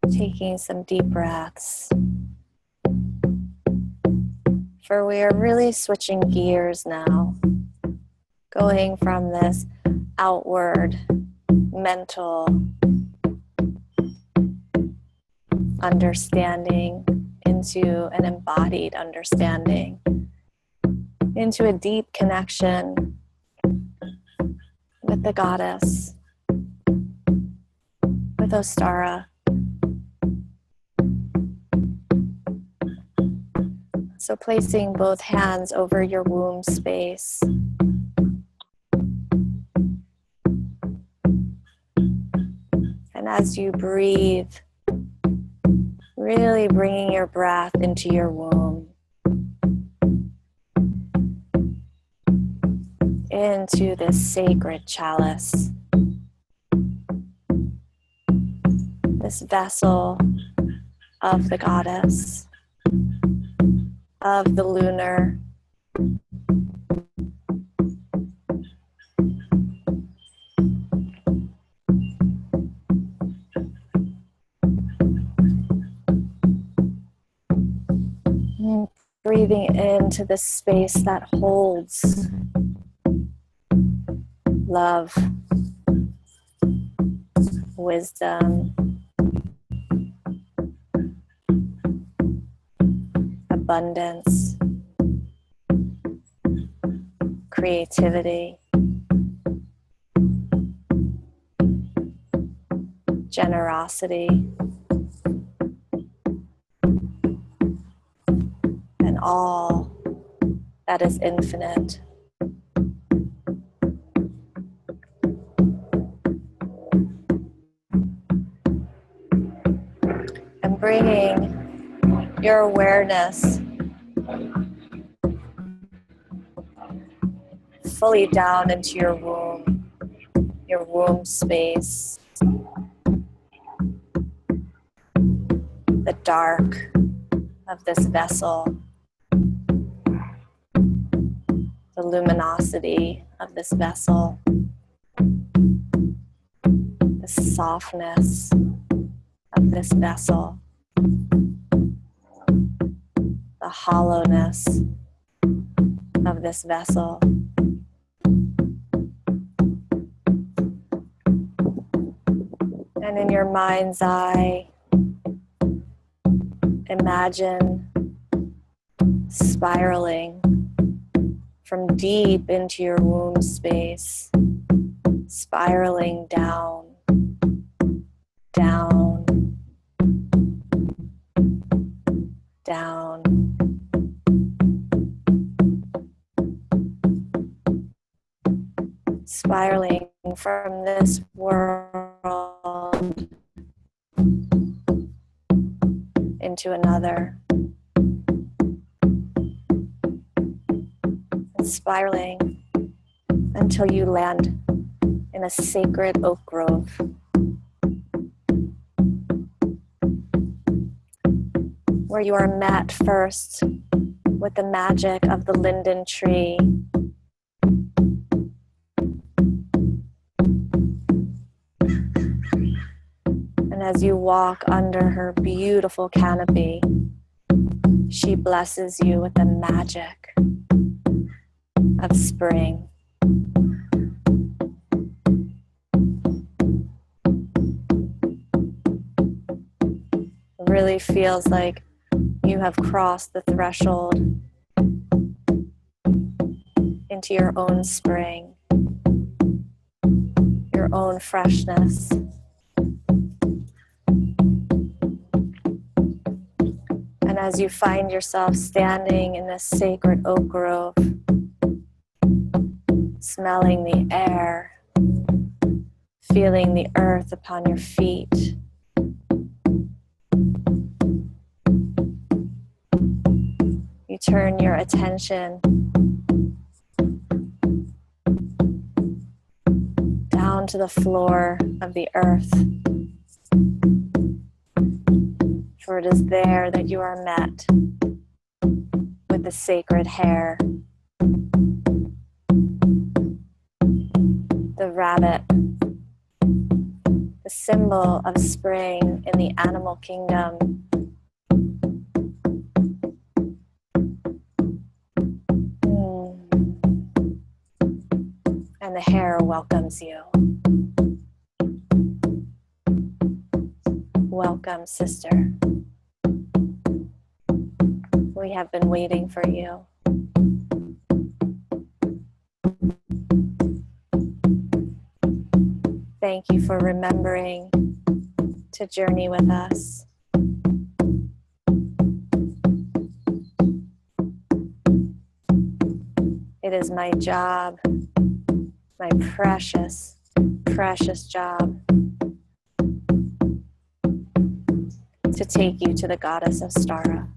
Taking some deep breaths. For we are really switching gears now, going from this outward mental understanding into an embodied understanding, into a deep connection with the goddess, with Ostara. So placing both hands over your womb space. And as you breathe, really bringing your breath into your womb, into this sacred chalice, this vessel of the goddess, of the lunar. Breathing into the space that holds love, wisdom, abundance, creativity, generosity, and all that is infinite. And bringing your awareness fully down into your womb space, the dark of this vessel, the luminosity of this vessel, the softness of this vessel, the hollowness of this vessel. And in your mind's eye, imagine spiraling from deep into your womb space, spiraling down, down, down. Spiraling from this world into another. And spiraling until you land in a sacred oak grove. Where you are met first with the magic of the linden tree. And as you walk under her beautiful canopy, she blesses you with the magic of spring. It really feels like you have crossed the threshold into your own spring, your own freshness. And as you find yourself standing in this sacred oak grove, smelling the air, feeling the earth upon your feet, you turn your attention down to the floor of the earth, for it is there that you are met with the sacred hair, the rabbit, the symbol of spring in the animal kingdom. And the hair welcomes you. Welcome, sister. We have been waiting for you. Thank you for remembering to journey with us. It is my job, my precious, precious job, to take you to the goddess of Stara.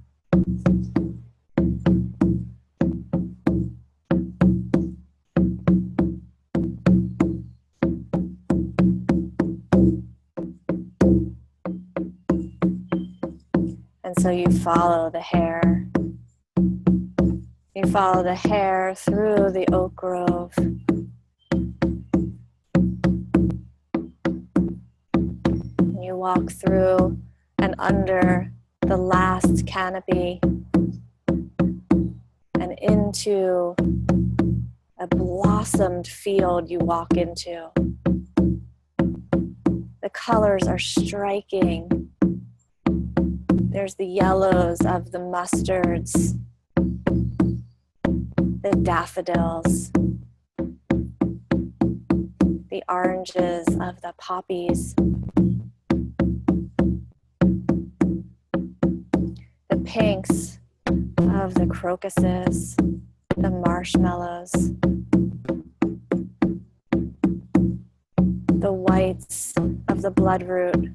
And so you follow the hair. You follow the hair through the oak grove. You walk through and under the last canopy and into a blossomed field you walk into. The colors are striking. There's the yellows of the mustards, the daffodils, the oranges of the poppies, the pinks of the crocuses, the marshmallows, the whites of the bloodroot,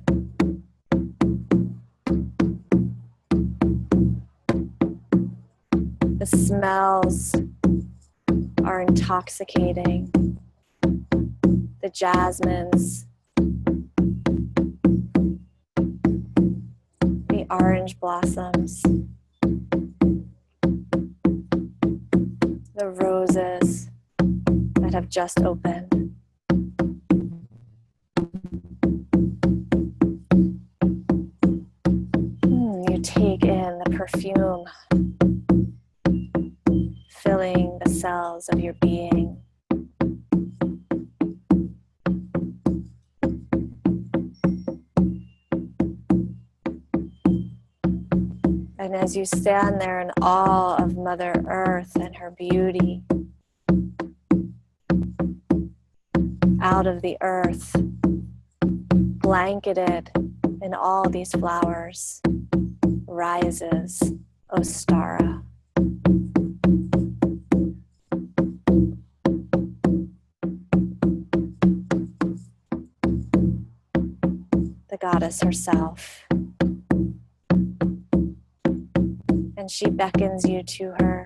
smells are intoxicating. The jasmines, the orange blossoms, the roses that have just opened. You take in the perfume, filling the cells of your being. And as you stand there in awe of Mother Earth and her beauty, out of the earth, blanketed in all these flowers, rises Ostara. The goddess herself. And she beckons you to her.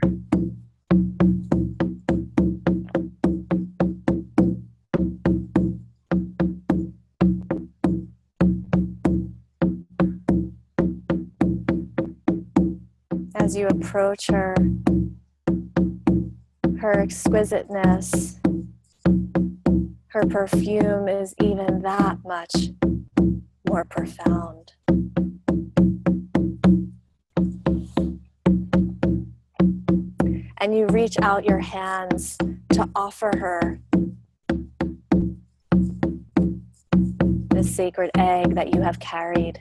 As you approach her, her exquisiteness, her perfume is even that much more profound. And you reach out your hands to offer her the sacred egg that you have carried.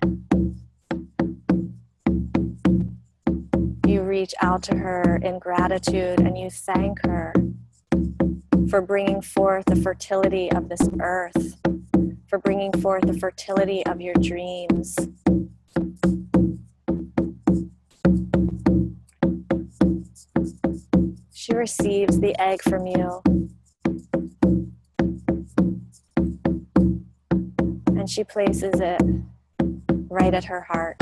You reach out to her in gratitude and you thank her for bringing forth the fertility of this earth, for bringing forth the fertility of your dreams. She receives the egg from you, and she places it right at her heart.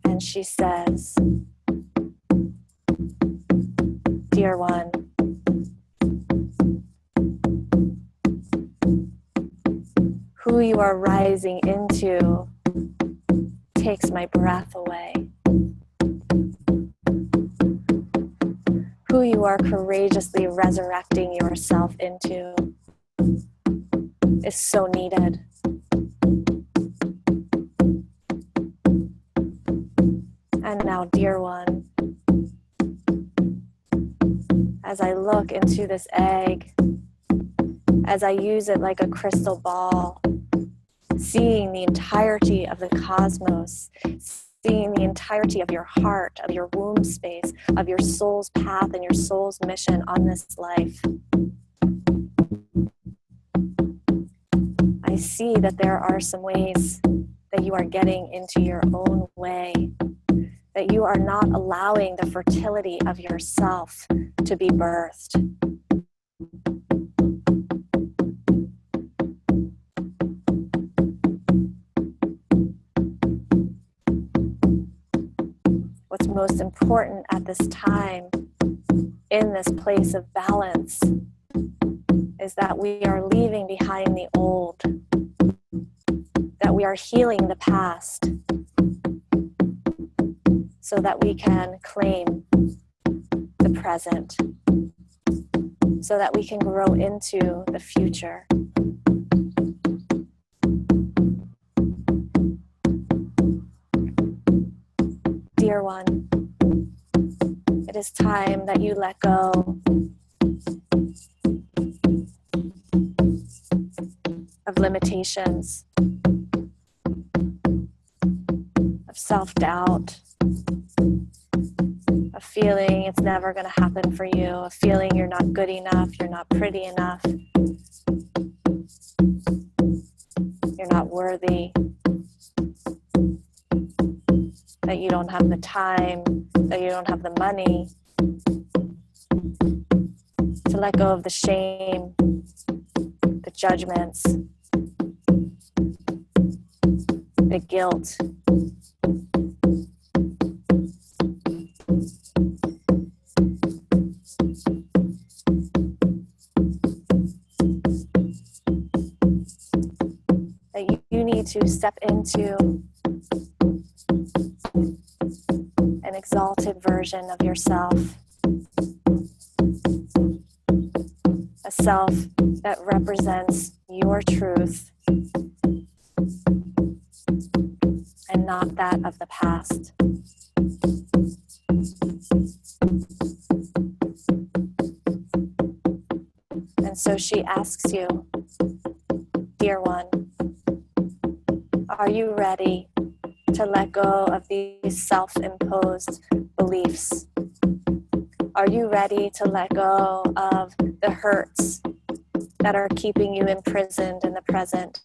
And she says, "Dear one, who you are rising into takes my breath away. Who you are courageously resurrecting yourself into is so needed. And now, dear one, as I look into this egg, as I use it like a crystal ball, seeing the entirety of the cosmos, seeing the entirety of your heart, of your womb space, of your soul's path and your soul's mission on this life, I see that there are some ways that you are getting into your own way, that you are not allowing the fertility of yourself to be birthed. What's most important at this time, in this place of balance, is that we are leaving behind the old, that we are healing the past, so that we can claim the present, so that we can grow into the future. Dear one, it is time that you let go of limitations, of self-doubt, of feeling it's never going to happen for you, of feeling you're not good enough, you're not pretty enough, you're not worthy, that you don't have the time, that you don't have the money, to let go of the shame, the judgments, the guilt, that you need to step into an exalted version of yourself, a self that represents your truth and not that of the past. And so she asks you, dear one, are you ready to let go of these self-imposed beliefs? Are you ready to let go of the hurts that are keeping you imprisoned in the present?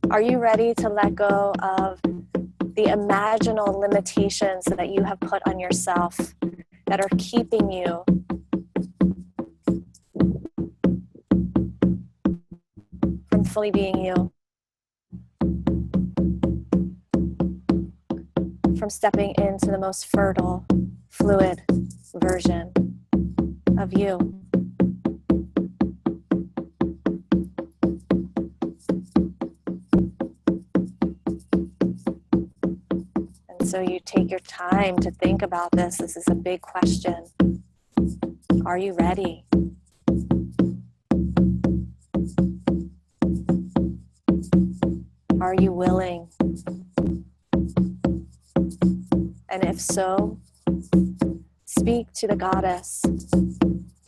Are you ready to let go of the imaginal limitations that you have put on yourself that are keeping you from fully being you, from stepping into the most fertile, fluid version of you? And so you take your time to think about this. This is a big question. Are you ready? Are you willing? And if so, speak to the goddess.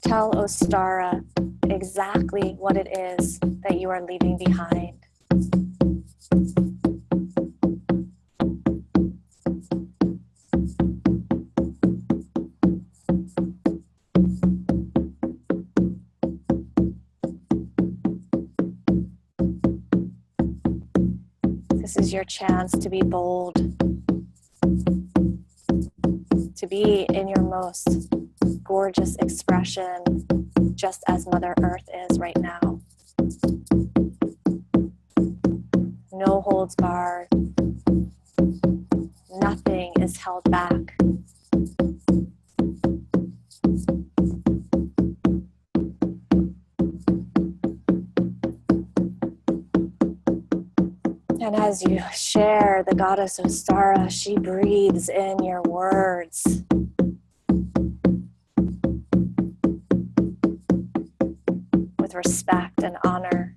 Tell Ostara exactly what it is that you are leaving behind. This is your chance to be bold, to be in your most gorgeous expression, just as Mother Earth is right now. No holds barred. Nothing is held back. And as you share the goddess Ostara, she breathes in your words. With respect and honor.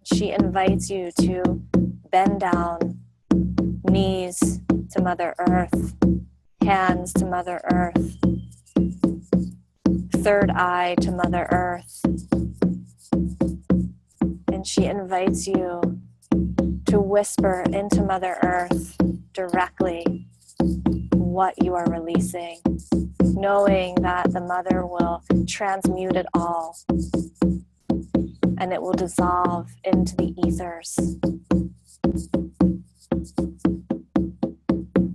She invites you to bend down, knees to Mother Earth, hands to Mother Earth, third eye to Mother Earth. And she invites you to whisper into Mother Earth directly what you are releasing, knowing that the Mother will transmute it all and it will dissolve into the ethers.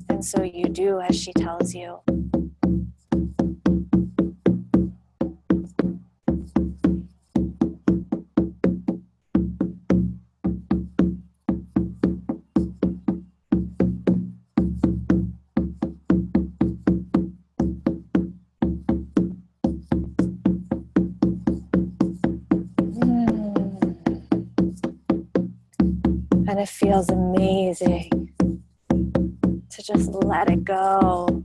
And so you do as she tells you. And it feels amazing to just let it go.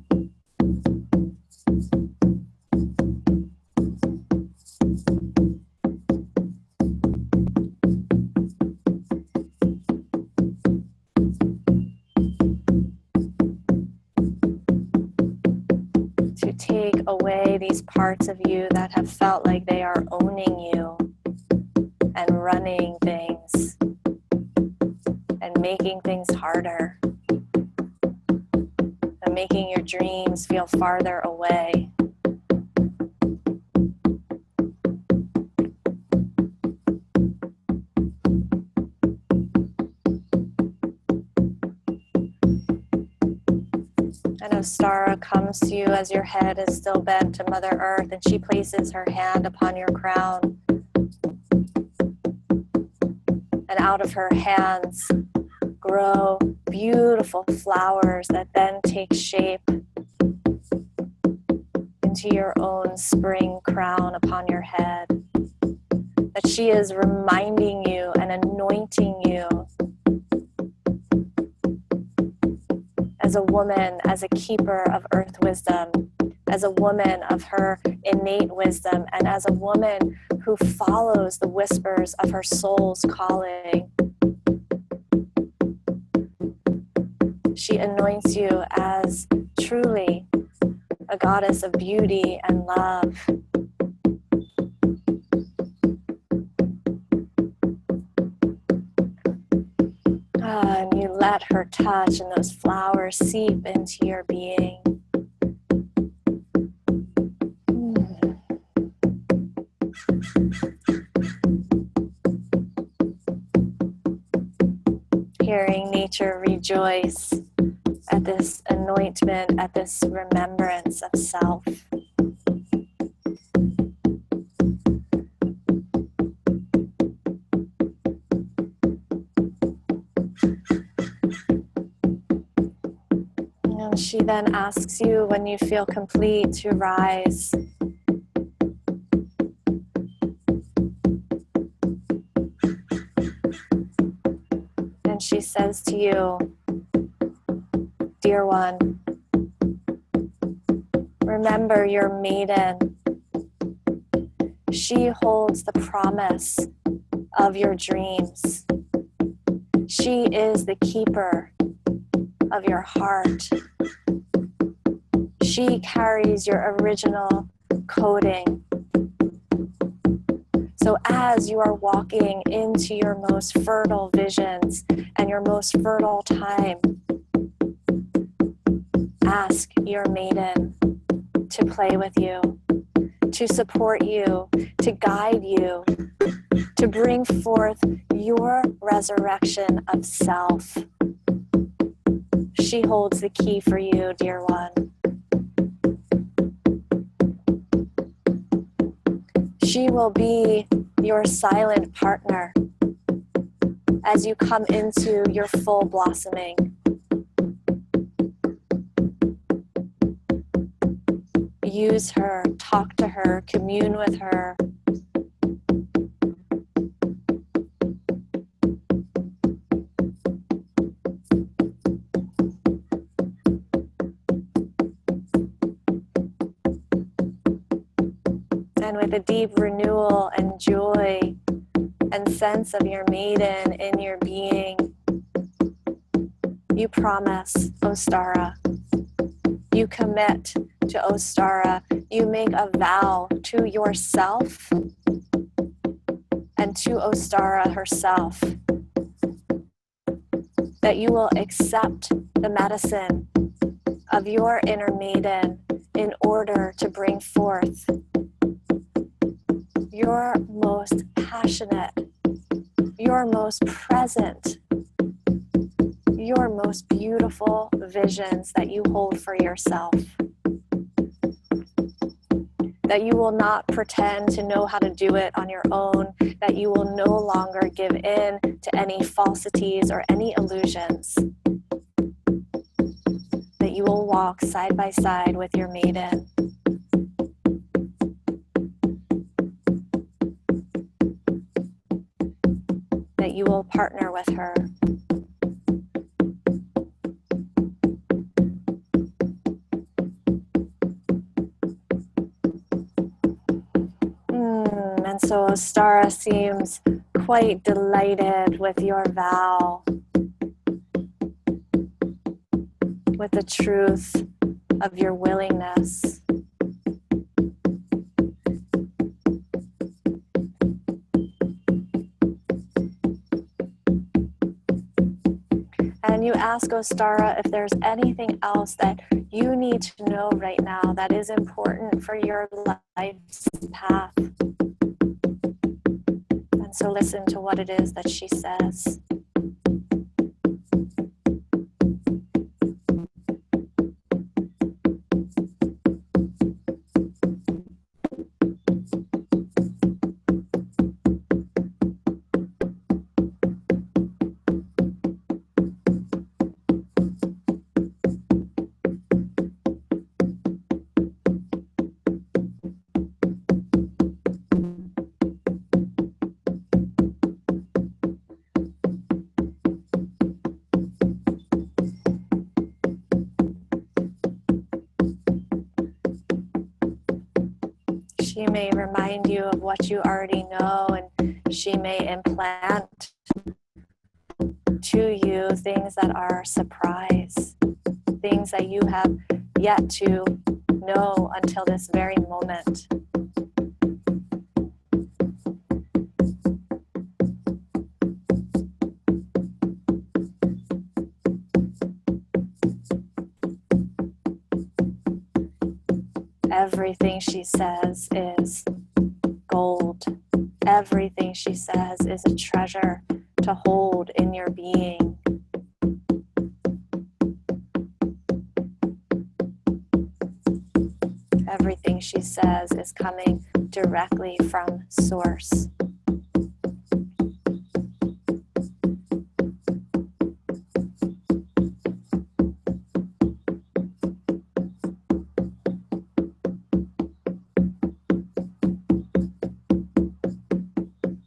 To take away these parts of you that have felt like they are owning you and running things. And making things harder, and making your dreams feel farther away. And Ostara comes to you as your head is still bent to Mother Earth, and she places her hand upon your crown. And out of her hands grow beautiful flowers that then take shape into your own spring crown upon your head. That she is reminding you and anointing you as a woman, as a keeper of earth wisdom, as a woman of her innate wisdom, and as a woman who follows the whispers of her soul's calling. She anoints you as truly a goddess of beauty and love. And you let her touch and those flowers seep into your being. Hearing nature rejoice at this anointment, at this remembrance of self. And she then asks you, when you feel complete, to rise. And she says to you, dear one, remember your maiden. She holds the promise of your dreams. She is the keeper of your heart. She carries your original coding. So as you are walking into your most fertile visions and your most fertile time, ask your maiden to play with you, to support you, to guide you, to bring forth your resurrection of self. She holds the key for you, dear one. She will be your silent partner as you come into your full blossoming. Use her, talk to her, commune with her. And with a deep renewal and joy and sense of your maiden in your being, you promise Ostara. You commit to Ostara. You make a vow to yourself and to Ostara herself that you will accept the medicine of your inner maiden in order to bring forth your most passionate, your most present, your most beautiful visions that you hold for yourself. That you will not pretend to know how to do it on your own, that you will no longer give in to any falsities or any illusions. That you will walk side by side with your maiden. That you will partner with her. And so Ostara seems quite delighted with your vow, with the truth of your willingness. And you ask Ostara if there's anything else that you need to know right now that is important for your life's path. And so listen to what it is that she says. She may remind you of what you already know, and she may implant to you things that are surprise, things that you have yet to know until this very moment. Everything she says is gold. Everything she says is a treasure to hold in your being. Everything she says is coming directly from Source.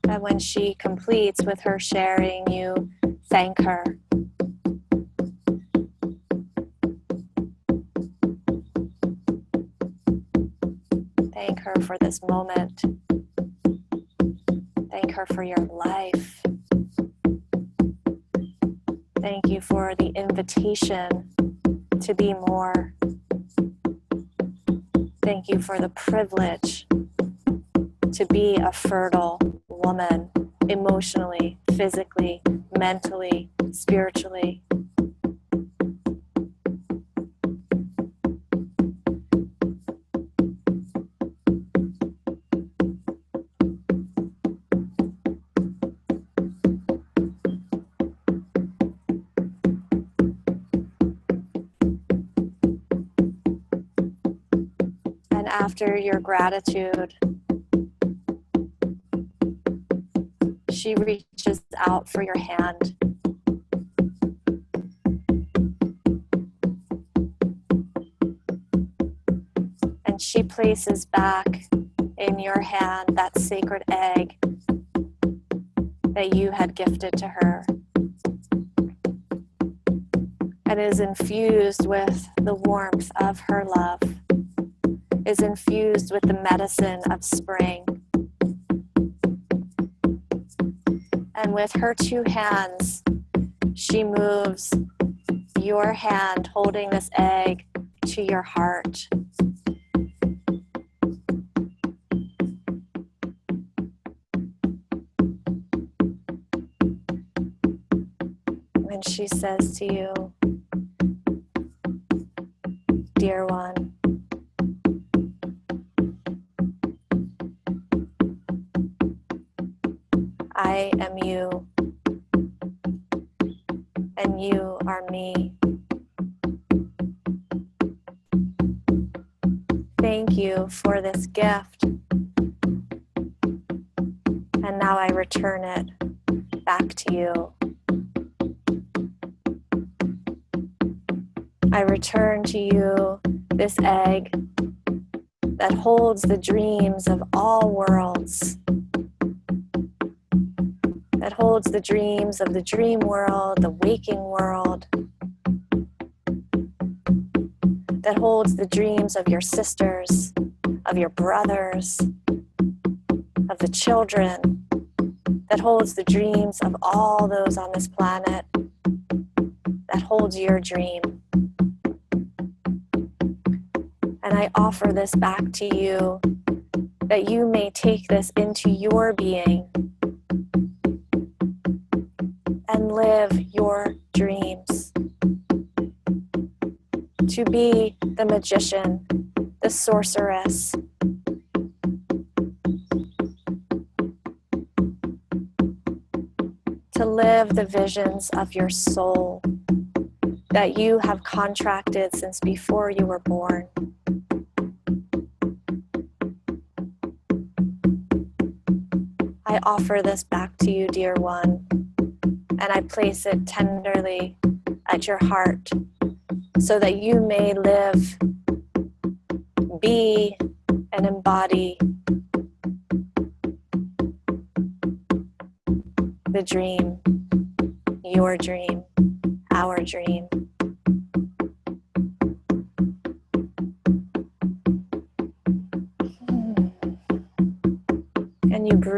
And when she completes with her sharing, you thank her. Thank her for this moment. Thank her for your life. Thank you for the invitation to be more. Thank you for the privilege to be a fertile woman, emotionally, physically, mentally, spiritually. And after your gratitude, she reaches out for your hand. And she places back in your hand that sacred egg that you had gifted to her. And is infused with the warmth of her love, is infused with the medicine of spring. And with her two hands, she moves your hand holding this egg to your heart. And she says to you, dear one, I am you, and you are me. Thank you for this gift, and now I return it back to you. I return to you this egg that holds the dreams of all worlds, that holds the dreams of the dream world, the waking world, that holds the dreams of your sisters, of your brothers, of the children, that holds the dreams of all those on this planet, that holds your dream. And I offer this back to you, that you may take this into your being and live your dreams. To be the magician, the sorceress, to live the visions of your soul that you have contracted since before you were born. I offer this back to you, dear one, and I place it tenderly at your heart so that you may live, be, and embody the dream, your dream, our dream.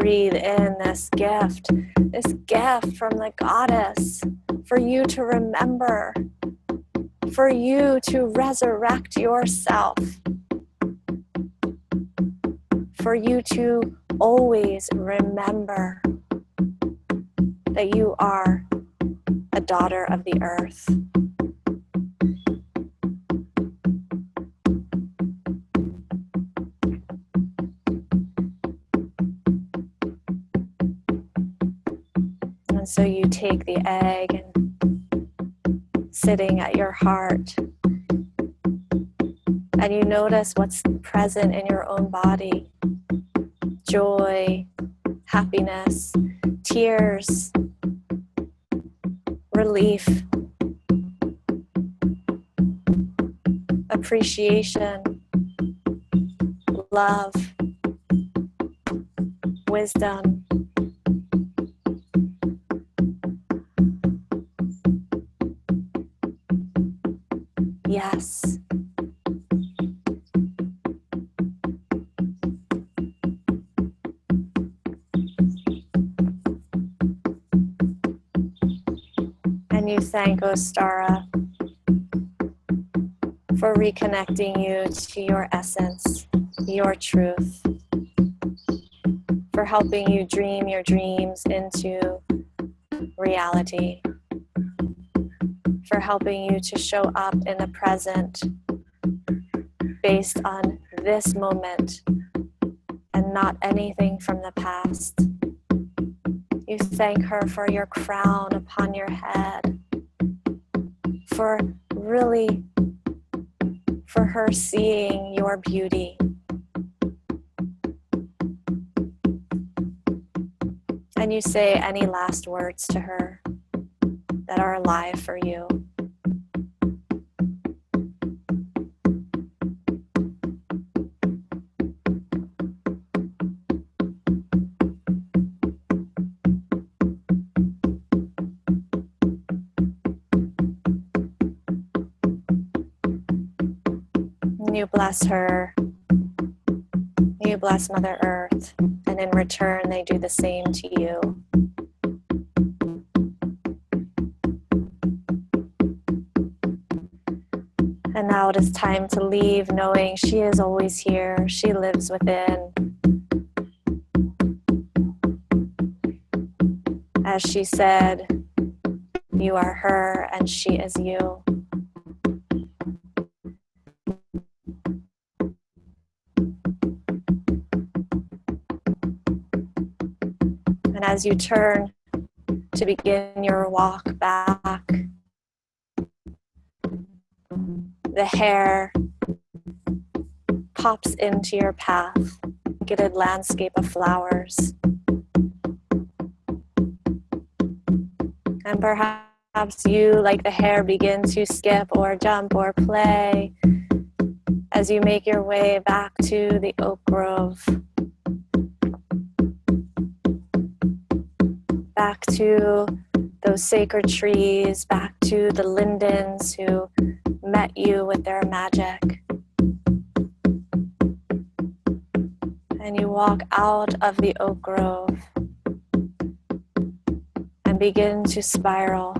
breathe in this gift from the goddess for you to remember, for you to resurrect yourself, for you to always remember that you are a daughter of the earth. And so you take the egg and sitting at your heart, and you notice what's present in your own body: joy, happiness, tears, relief, appreciation, love, wisdom. Yes. And you thank Ostara for reconnecting you to your essence, your truth, for helping you dream your dreams into reality, for helping you to show up in the present based on this moment and not anything from the past. You thank her for your crown upon your head, for her seeing your beauty. And you say any last words to her that are alive for you. You bless her, you bless Mother Earth, and in return they do the same to you. And now it is time to leave, knowing she is always here, she lives within. As she said, you are her and she is you. And as you turn to begin your walk back, the hair pops into your path, a blanketed landscape of flowers. And perhaps you, like the hair, begin to skip or jump or play as you make your way back to the oak grove, back to those sacred trees, back to the lindens who met you with their magic. And you walk out of the oak grove and begin to spiral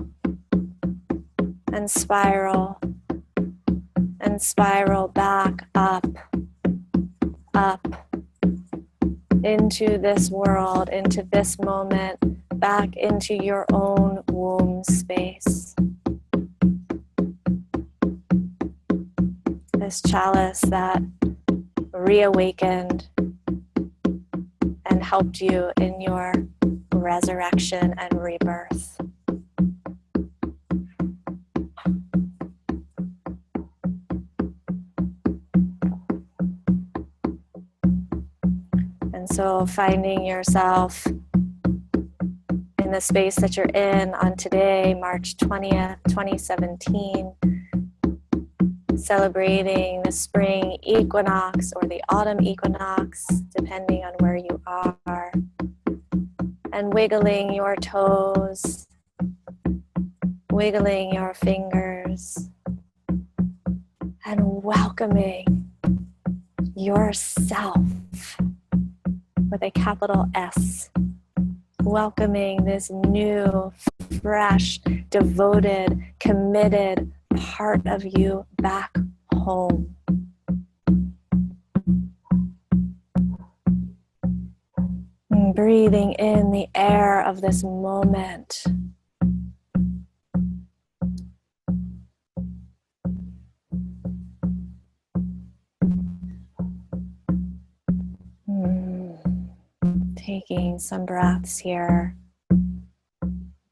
and spiral and spiral back up into this world, into this moment, back into your own womb space. This chalice that reawakened and helped you in your resurrection and rebirth. And so finding yourself in the space that you're in on today, March 20th, 2017, celebrating the spring equinox or the autumn equinox, depending on where you are, and wiggling your toes, wiggling your fingers, and welcoming yourself with a capital S, welcoming this new, fresh, devoted, committed part of you back home. And breathing in the air of this moment. Taking some breaths here,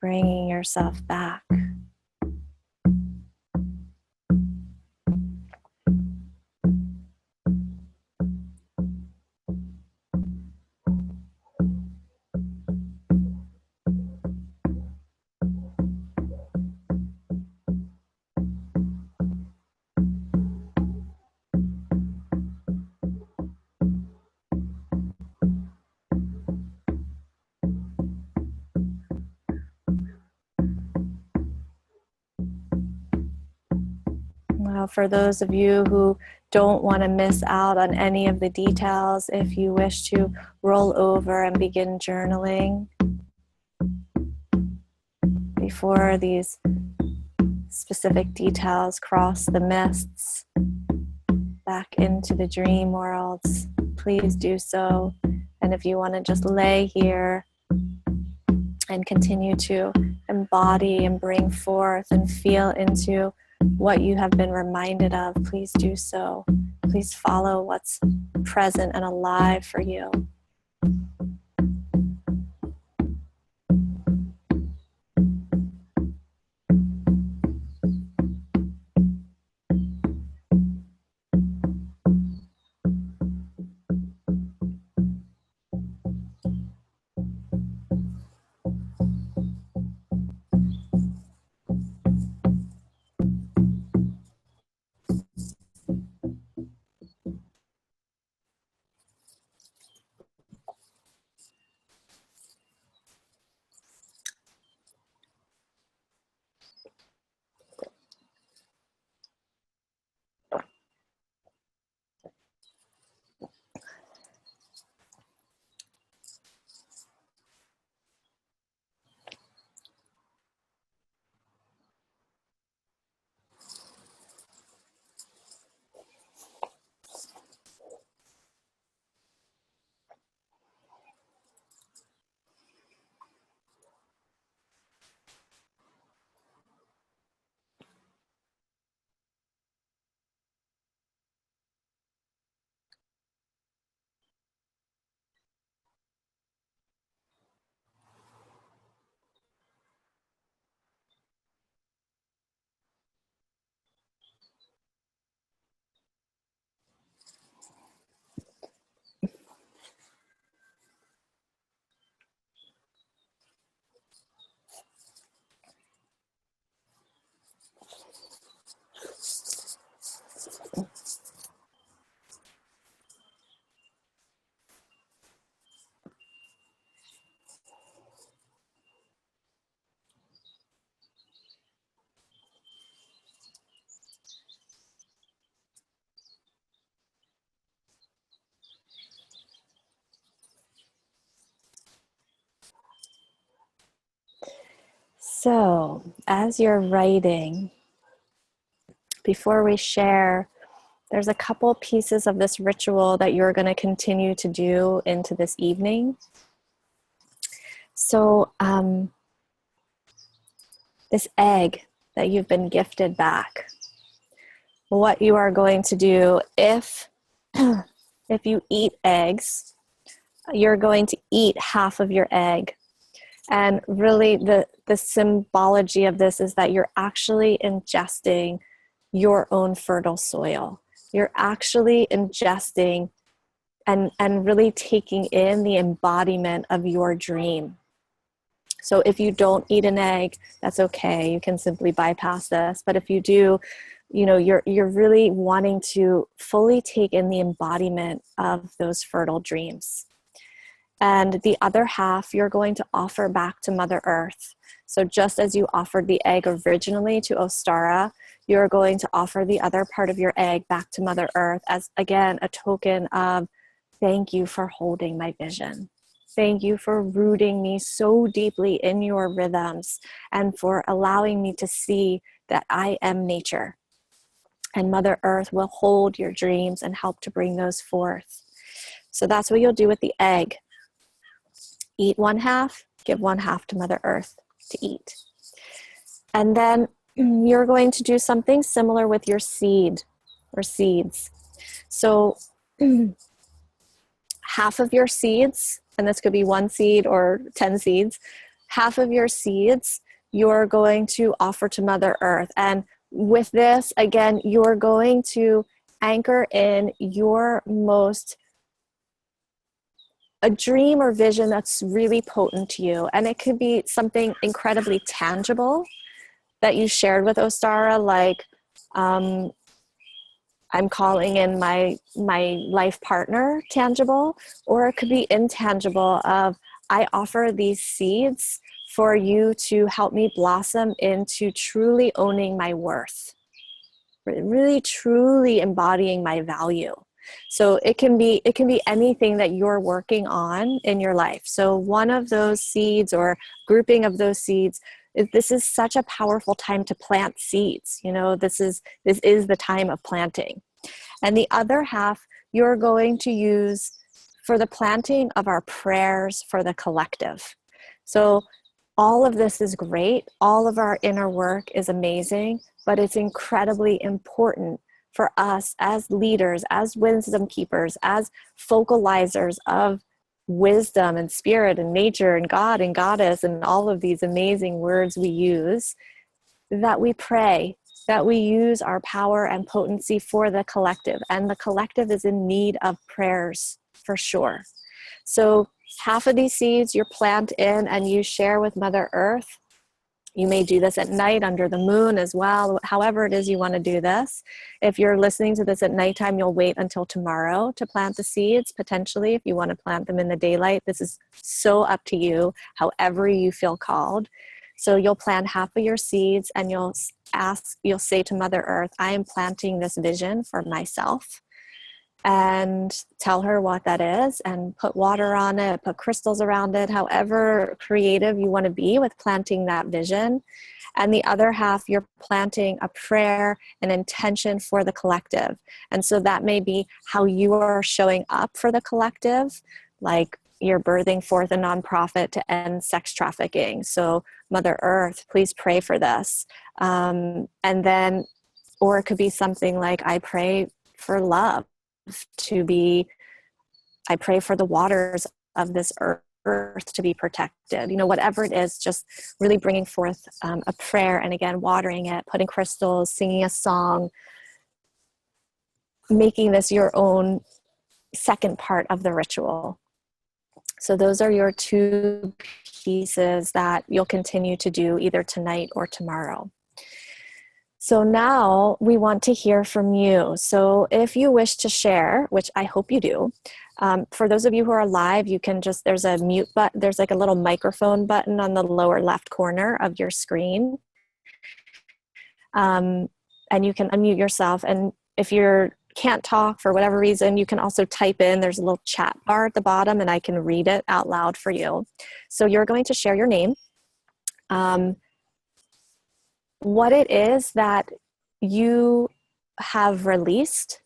bringing yourself back. Well, for those of you who don't want to miss out on any of the details, if you wish to roll over and begin journaling before these specific details cross the mists back into the dream worlds, please do so. And if you want to just lay here and continue to embody and bring forth and feel into what you have been reminded of, please do so. Please follow what's present and alive for you. So, as you're writing, before we share, there's a couple pieces of this ritual that you're going to continue to do into this evening. So, this egg that you've been gifted back, what you are going to do if you eat eggs, you're going to eat half of your egg. And really the symbology of this is that you're actually ingesting your own fertile soil. You're actually ingesting and really taking in the embodiment of your dream. So if you don't eat an egg, that's okay. You can simply bypass this. But if you do, you know, you're really wanting to fully take in the embodiment of those fertile dreams. And the other half, you're going to offer back to Mother Earth. So just as you offered the egg originally to Ostara, you're going to offer the other part of your egg back to Mother Earth as, again, a token of thank you for holding my vision. Thank you for rooting me so deeply in your rhythms and for allowing me to see that I am nature. And Mother Earth will hold your dreams and help to bring those forth. So that's what you'll do with the egg. Eat one half, give one half to Mother Earth to eat. And then you're going to do something similar with your seed or seeds. So half of your seeds, and this could be 1 seed or 10 seeds, half of your seeds you're going to offer to Mother Earth. And with this, again, you're going to anchor in your most, a dream or vision that's really potent to you. And it could be something incredibly tangible that you shared with Ostara, like, I'm calling in my life partner, tangible, or it could be intangible of, I offer these seeds for you to help me blossom into truly owning my worth, really truly embodying my value. So it can be anything that you're working on in your life. So one of those seeds or grouping of those seeds, this is such a powerful time to plant seeds. You know, this is the time of planting. And the other half you're going to use for the planting of our prayers for the collective. So all of this is great. All of our inner work is amazing, but it's incredibly important for us as leaders, as wisdom keepers, as vocalizers of wisdom and spirit and nature and God and goddess and all of these amazing words we use, that we pray, that we use our power and potency for the collective. And the collective is in need of prayers for sure. So half of these seeds you plant in and you share with Mother Earth. You may do this at night under the moon as well, however it is you want to do this. If you're listening to this at nighttime, you'll wait until tomorrow to plant the seeds, potentially, if you want to plant them in the daylight. This is so up to you, however you feel called. So you'll plant half of your seeds and you'll say to Mother Earth, I am planting this vision for myself. And tell her what that is and put water on it, put crystals around it, however creative you want to be with planting that vision. And the other half, you're planting a prayer, an intention for the collective. And so that may be how you are showing up for the collective, like you're birthing forth a nonprofit to end sex trafficking. So Mother Earth, please pray for this. And then, or it could be something like, I pray for love. I pray for the waters of this earth to be protected. You know, whatever it is, just really bringing forth a prayer, and again, watering it, putting crystals, singing a song, making this your own second part of the ritual. So those are your 2 pieces that you'll continue to do either tonight or tomorrow. So now we want to hear from you. So if you wish to share, which I hope you do, for those of you who are live, you can just, there's a mute button, there's like a little microphone button on the lower left corner of your screen. And you can unmute yourself. And if you can't talk for whatever reason, you can also type in, there's a little chat bar at the bottom and I can read it out loud for you. So you're going to share your name. What it is that you have released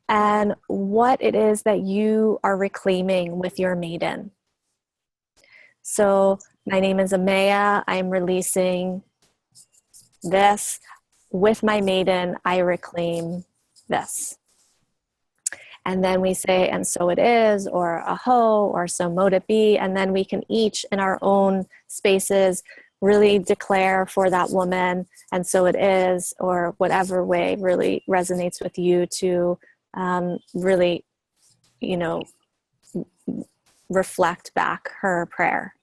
and what it is that you are reclaiming with your maiden. So my name is Ameya. I'm releasing this. With my maiden, I reclaim this. And then we say, and so it is, or aho, or so mote it be. And then we can each in our own spaces really declare for that woman, and so it is, or whatever way really resonates with you to really, you know, reflect back her prayer.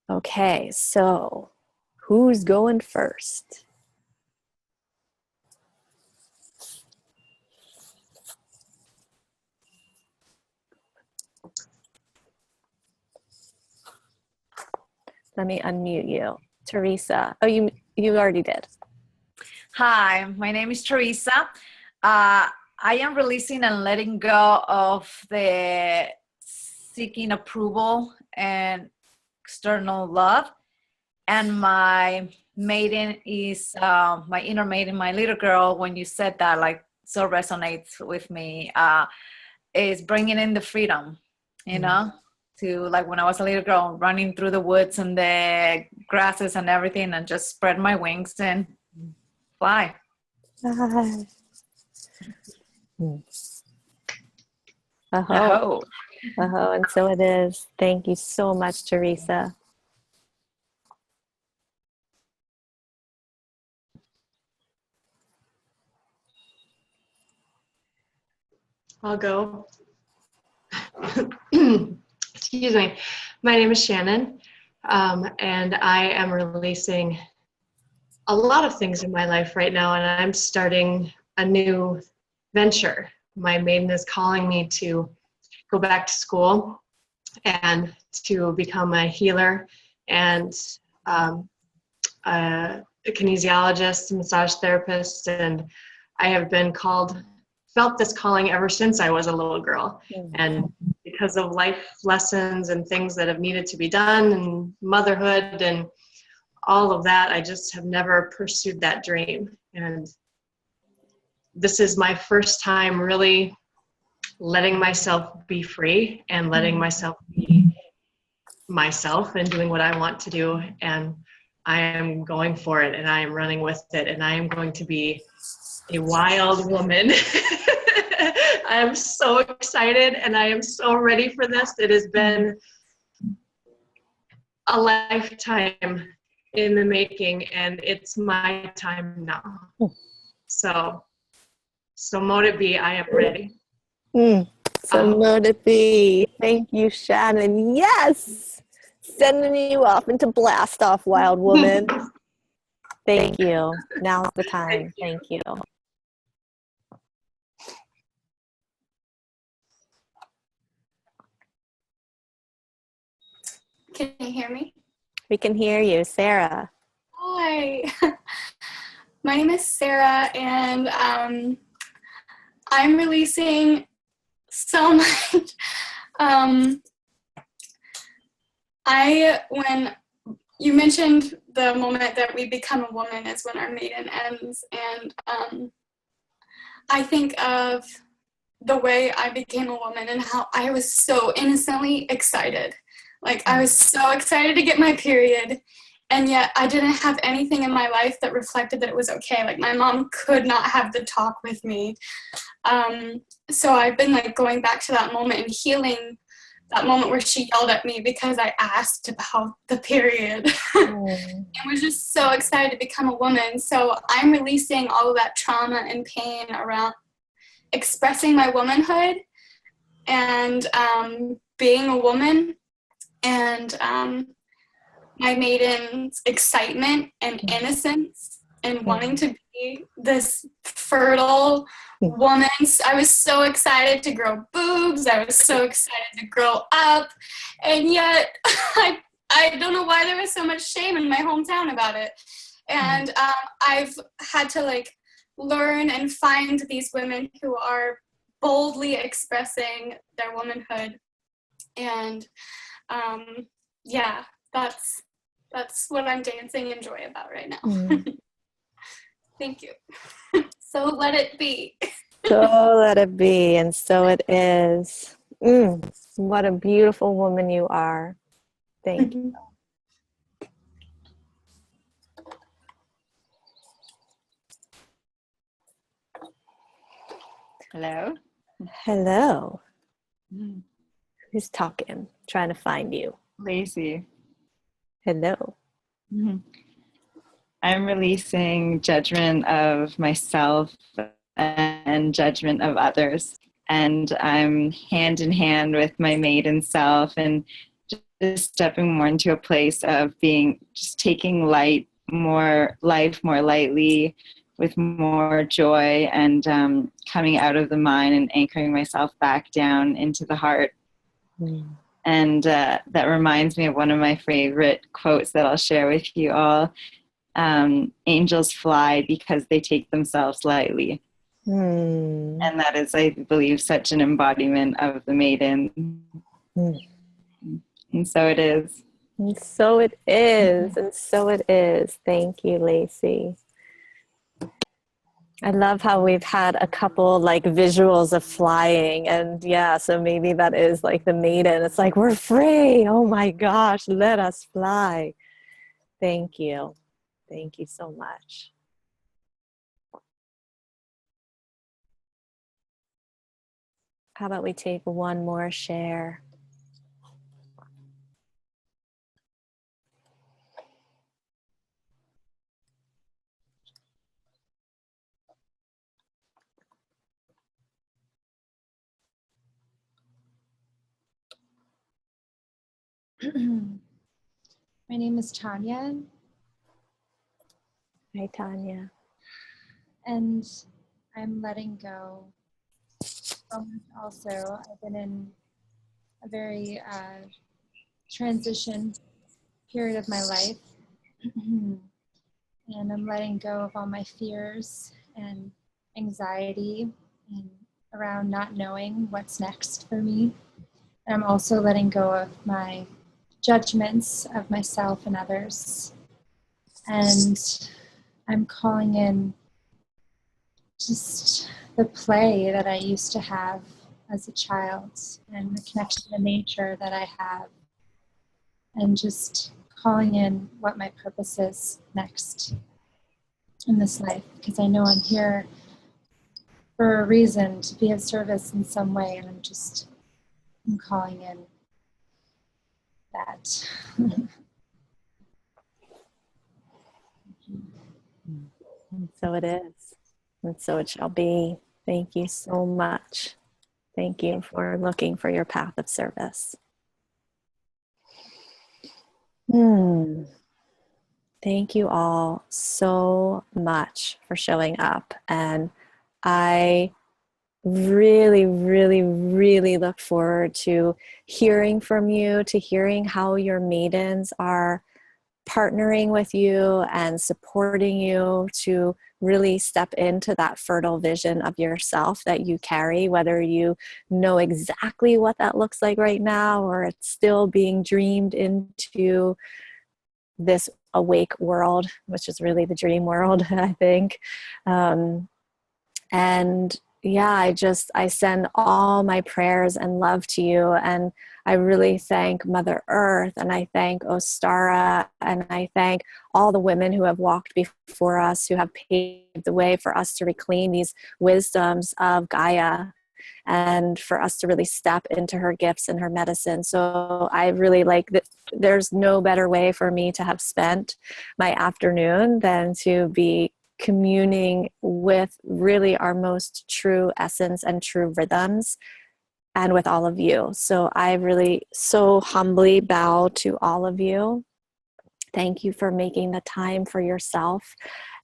Okay, so who's going first? Let me unmute you. Teresa. Oh, you already did.
Hi, my name is Teresa. I I am releasing and letting go of the seeking approval and external love. And my maiden is my inner maiden, my little girl. When you said that, like, so resonates with me, is bringing in the freedom, you know, to, like, when I was a little girl, running through the woods and the grasses and everything, and just spread my wings and fly.
Uh-huh. And so it is. Thank you so much, Teresa.
I'll go. Excuse me. My name is Shannon, and I am releasing a lot of things in my life right now, and I'm starting a new venture. My maiden is calling me to go back to school and to become a healer and a kinesiologist, massage therapist, and I have been felt this calling ever since I was a little girl. And because of life lessons and things that have needed to be done and motherhood and all of that, I just have never pursued that dream. And this is my first time really letting myself be free and letting myself be myself and doing what I want to do. And I am going for it, and I am running with it, and I am going to be a wild woman. I am so excited, and I am so ready for this. It has been a lifetime in the making, and it's my time now. So mote it be, I am ready.
So mote it be. Thank you, Shannon. Yes! Sending you off into blast off, wild woman. Thank you. Now's the time. Thank you.
Can you hear me?
We can hear you, Sarah.
Hi. My name is Sarah, and I'm releasing so much. When you mentioned the moment that we become a woman is when our maiden ends, and I think of the way I became a woman and how I was so innocently excited. Like, I was so excited to get my period, and yet I didn't have anything in my life that reflected that it was okay. Like, my mom could not have the talk with me. So I've been, like, going back to that moment and healing that moment where she yelled at me because I asked about the period. And was just so excited to become a woman. So I'm releasing all of that trauma and pain around expressing my womanhood and being a woman, and my maiden's excitement and innocence and wanting to be this fertile woman. I was so excited to grow boobs. I was so excited to grow up. And yet I don't know why there was so much shame in my hometown about it. And I've had to, like, learn and find these women who are boldly expressing their womanhood. And yeah, that's what I'm dancing in joy about right now. Thank you. So let it be.
So let it be, and so it is. What a beautiful woman you are. Thank you.
Hello.
Hello. Who's talking? Trying to find you.
Lacey.
Hello.
I'm releasing judgment of myself and judgment of others. And I'm hand in hand with my maiden self and just stepping more into a place of just taking life more lightly, with more joy, and coming out of the mind and anchoring myself back down into the heart. And that reminds me of one of my favorite quotes that I'll share with you all. Angels fly because they take themselves lightly. And that is, I believe, such an embodiment of the maiden. And so it is.
And so it is. And so it is. Thank you, Lacey. I love how we've had a couple like visuals of flying, and yeah, so maybe that is like the maiden. It's like, we're free. Oh my gosh, let us fly. Thank you. Thank you so much. How about we take one more share?
My name is Tanya.
Hi, Tanya.
And I'm letting go. Also, I've been in a very transition period of my life. And I'm letting go of all my fears and anxiety and around not knowing what's next for me. And I'm also letting go of my judgments of myself and others. And I'm calling in just the play that I used to have as a child and the connection to nature that I have, and just calling in what my purpose is next in this life, because I know I'm here for a reason, to be of service in some way, and I'm calling in that.
And so it is. And so it shall be. Thank you so much. Thank you for looking for your path of service. Thank you all so much for showing up. And I really, really, really look forward to hearing from you, to hearing how your maidens are partnering with you and supporting you to really step into that fertile vision of yourself that you carry, whether you know exactly what that looks like right now or it's still being dreamed into this awake world, which is really the dream world, I think. And yeah, I send all my prayers and love to you. And I really thank Mother Earth, and I thank Ostara, and I thank all the women who have walked before us, who have paved the way for us to reclaim these wisdoms of Gaia and for us to really step into her gifts and her medicine. So I really there's no better way for me to have spent my afternoon than to be communing with really our most true essence and true rhythms, and with all of you. So I really so humbly bow to all of you. Thank you for making the time for yourself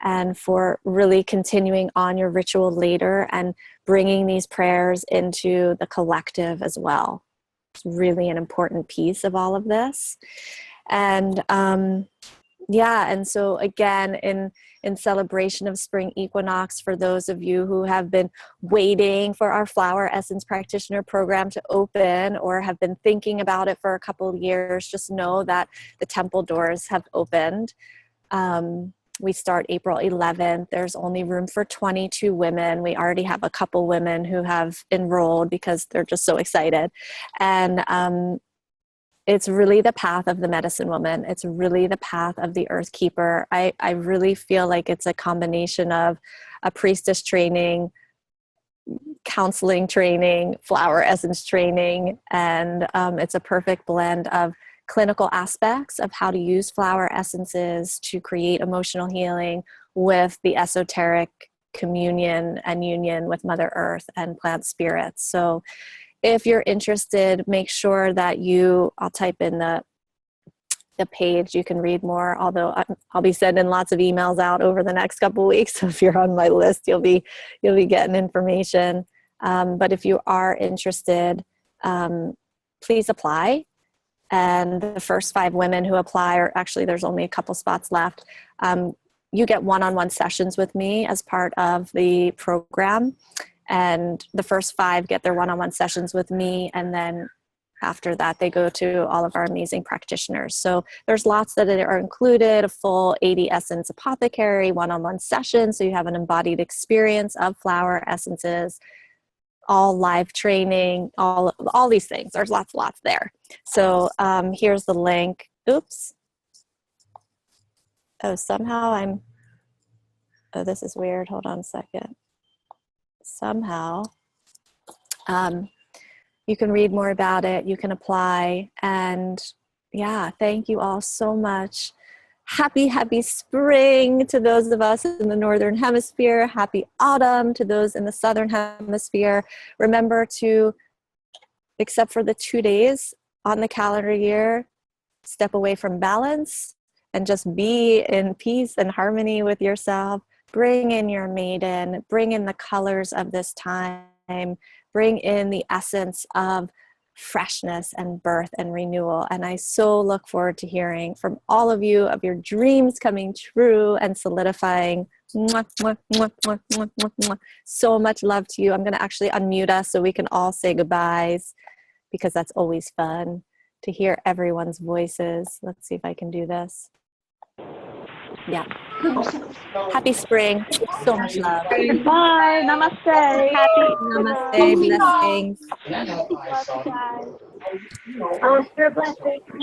and for really continuing on your ritual later and bringing these prayers into the collective as well. It's really an important piece of all of this. And and so again, in celebration of spring equinox, for those of you who have been waiting for our Flower Essence Practitioner program to open or have been thinking about it for a couple of years, just know that the temple doors have opened. We start April 11th. There's only room for 22 women. We already have a couple women who have enrolled because they're just so excited. And it's really the path of the medicine woman. It's really the path of the earth keeper. I really feel like it's a combination of a priestess training, counseling training, flower essence training, and it's a perfect blend of clinical aspects of how to use flower essences to create emotional healing with the esoteric communion and union with Mother Earth and plant spirits. So if you're interested, make sure that I'll type in the page. You can read more, although I'll be sending lots of emails out over the next couple of weeks. So if you're on my list, you'll be getting information. But if you are interested, please apply. And the first 5 women who apply, or actually there's only a couple spots left, you get one-on-one sessions with me as part of the program. And the first 5 get their one-on-one sessions with me. And then after that, they go to all of our amazing practitioners. So there's lots that are included, a full 80 essence apothecary, one-on-one session. So you have an embodied experience of flower essences, all live training, all these things. There's lots there. So here's the link. Oops. Oh, somehow oh, this is weird. Hold on a second. Somehow, you can read more about it. You can apply. And yeah, thank you all so much. Happy spring to those of us in the Northern Hemisphere. Happy autumn to those in the Southern Hemisphere. Remember to, except for the 2 days on the calendar year, step away from balance and just be in peace and harmony with yourself. Bring in your maiden, bring in the colors of this time, bring in the essence of freshness and birth and renewal. And I so look forward to hearing from all of you of your dreams coming true and solidifying. Mwah, mwah, mwah, mwah, mwah, mwah, mwah. So much love to you. I'm going to actually unmute us so we can all say goodbyes, because that's always fun to hear everyone's voices. Let's see if I can do this. Yeah. Happy spring. So much love.
Goodbye. Namaste.
Happy namaste. Blessings.
Love you guys. Your blessings.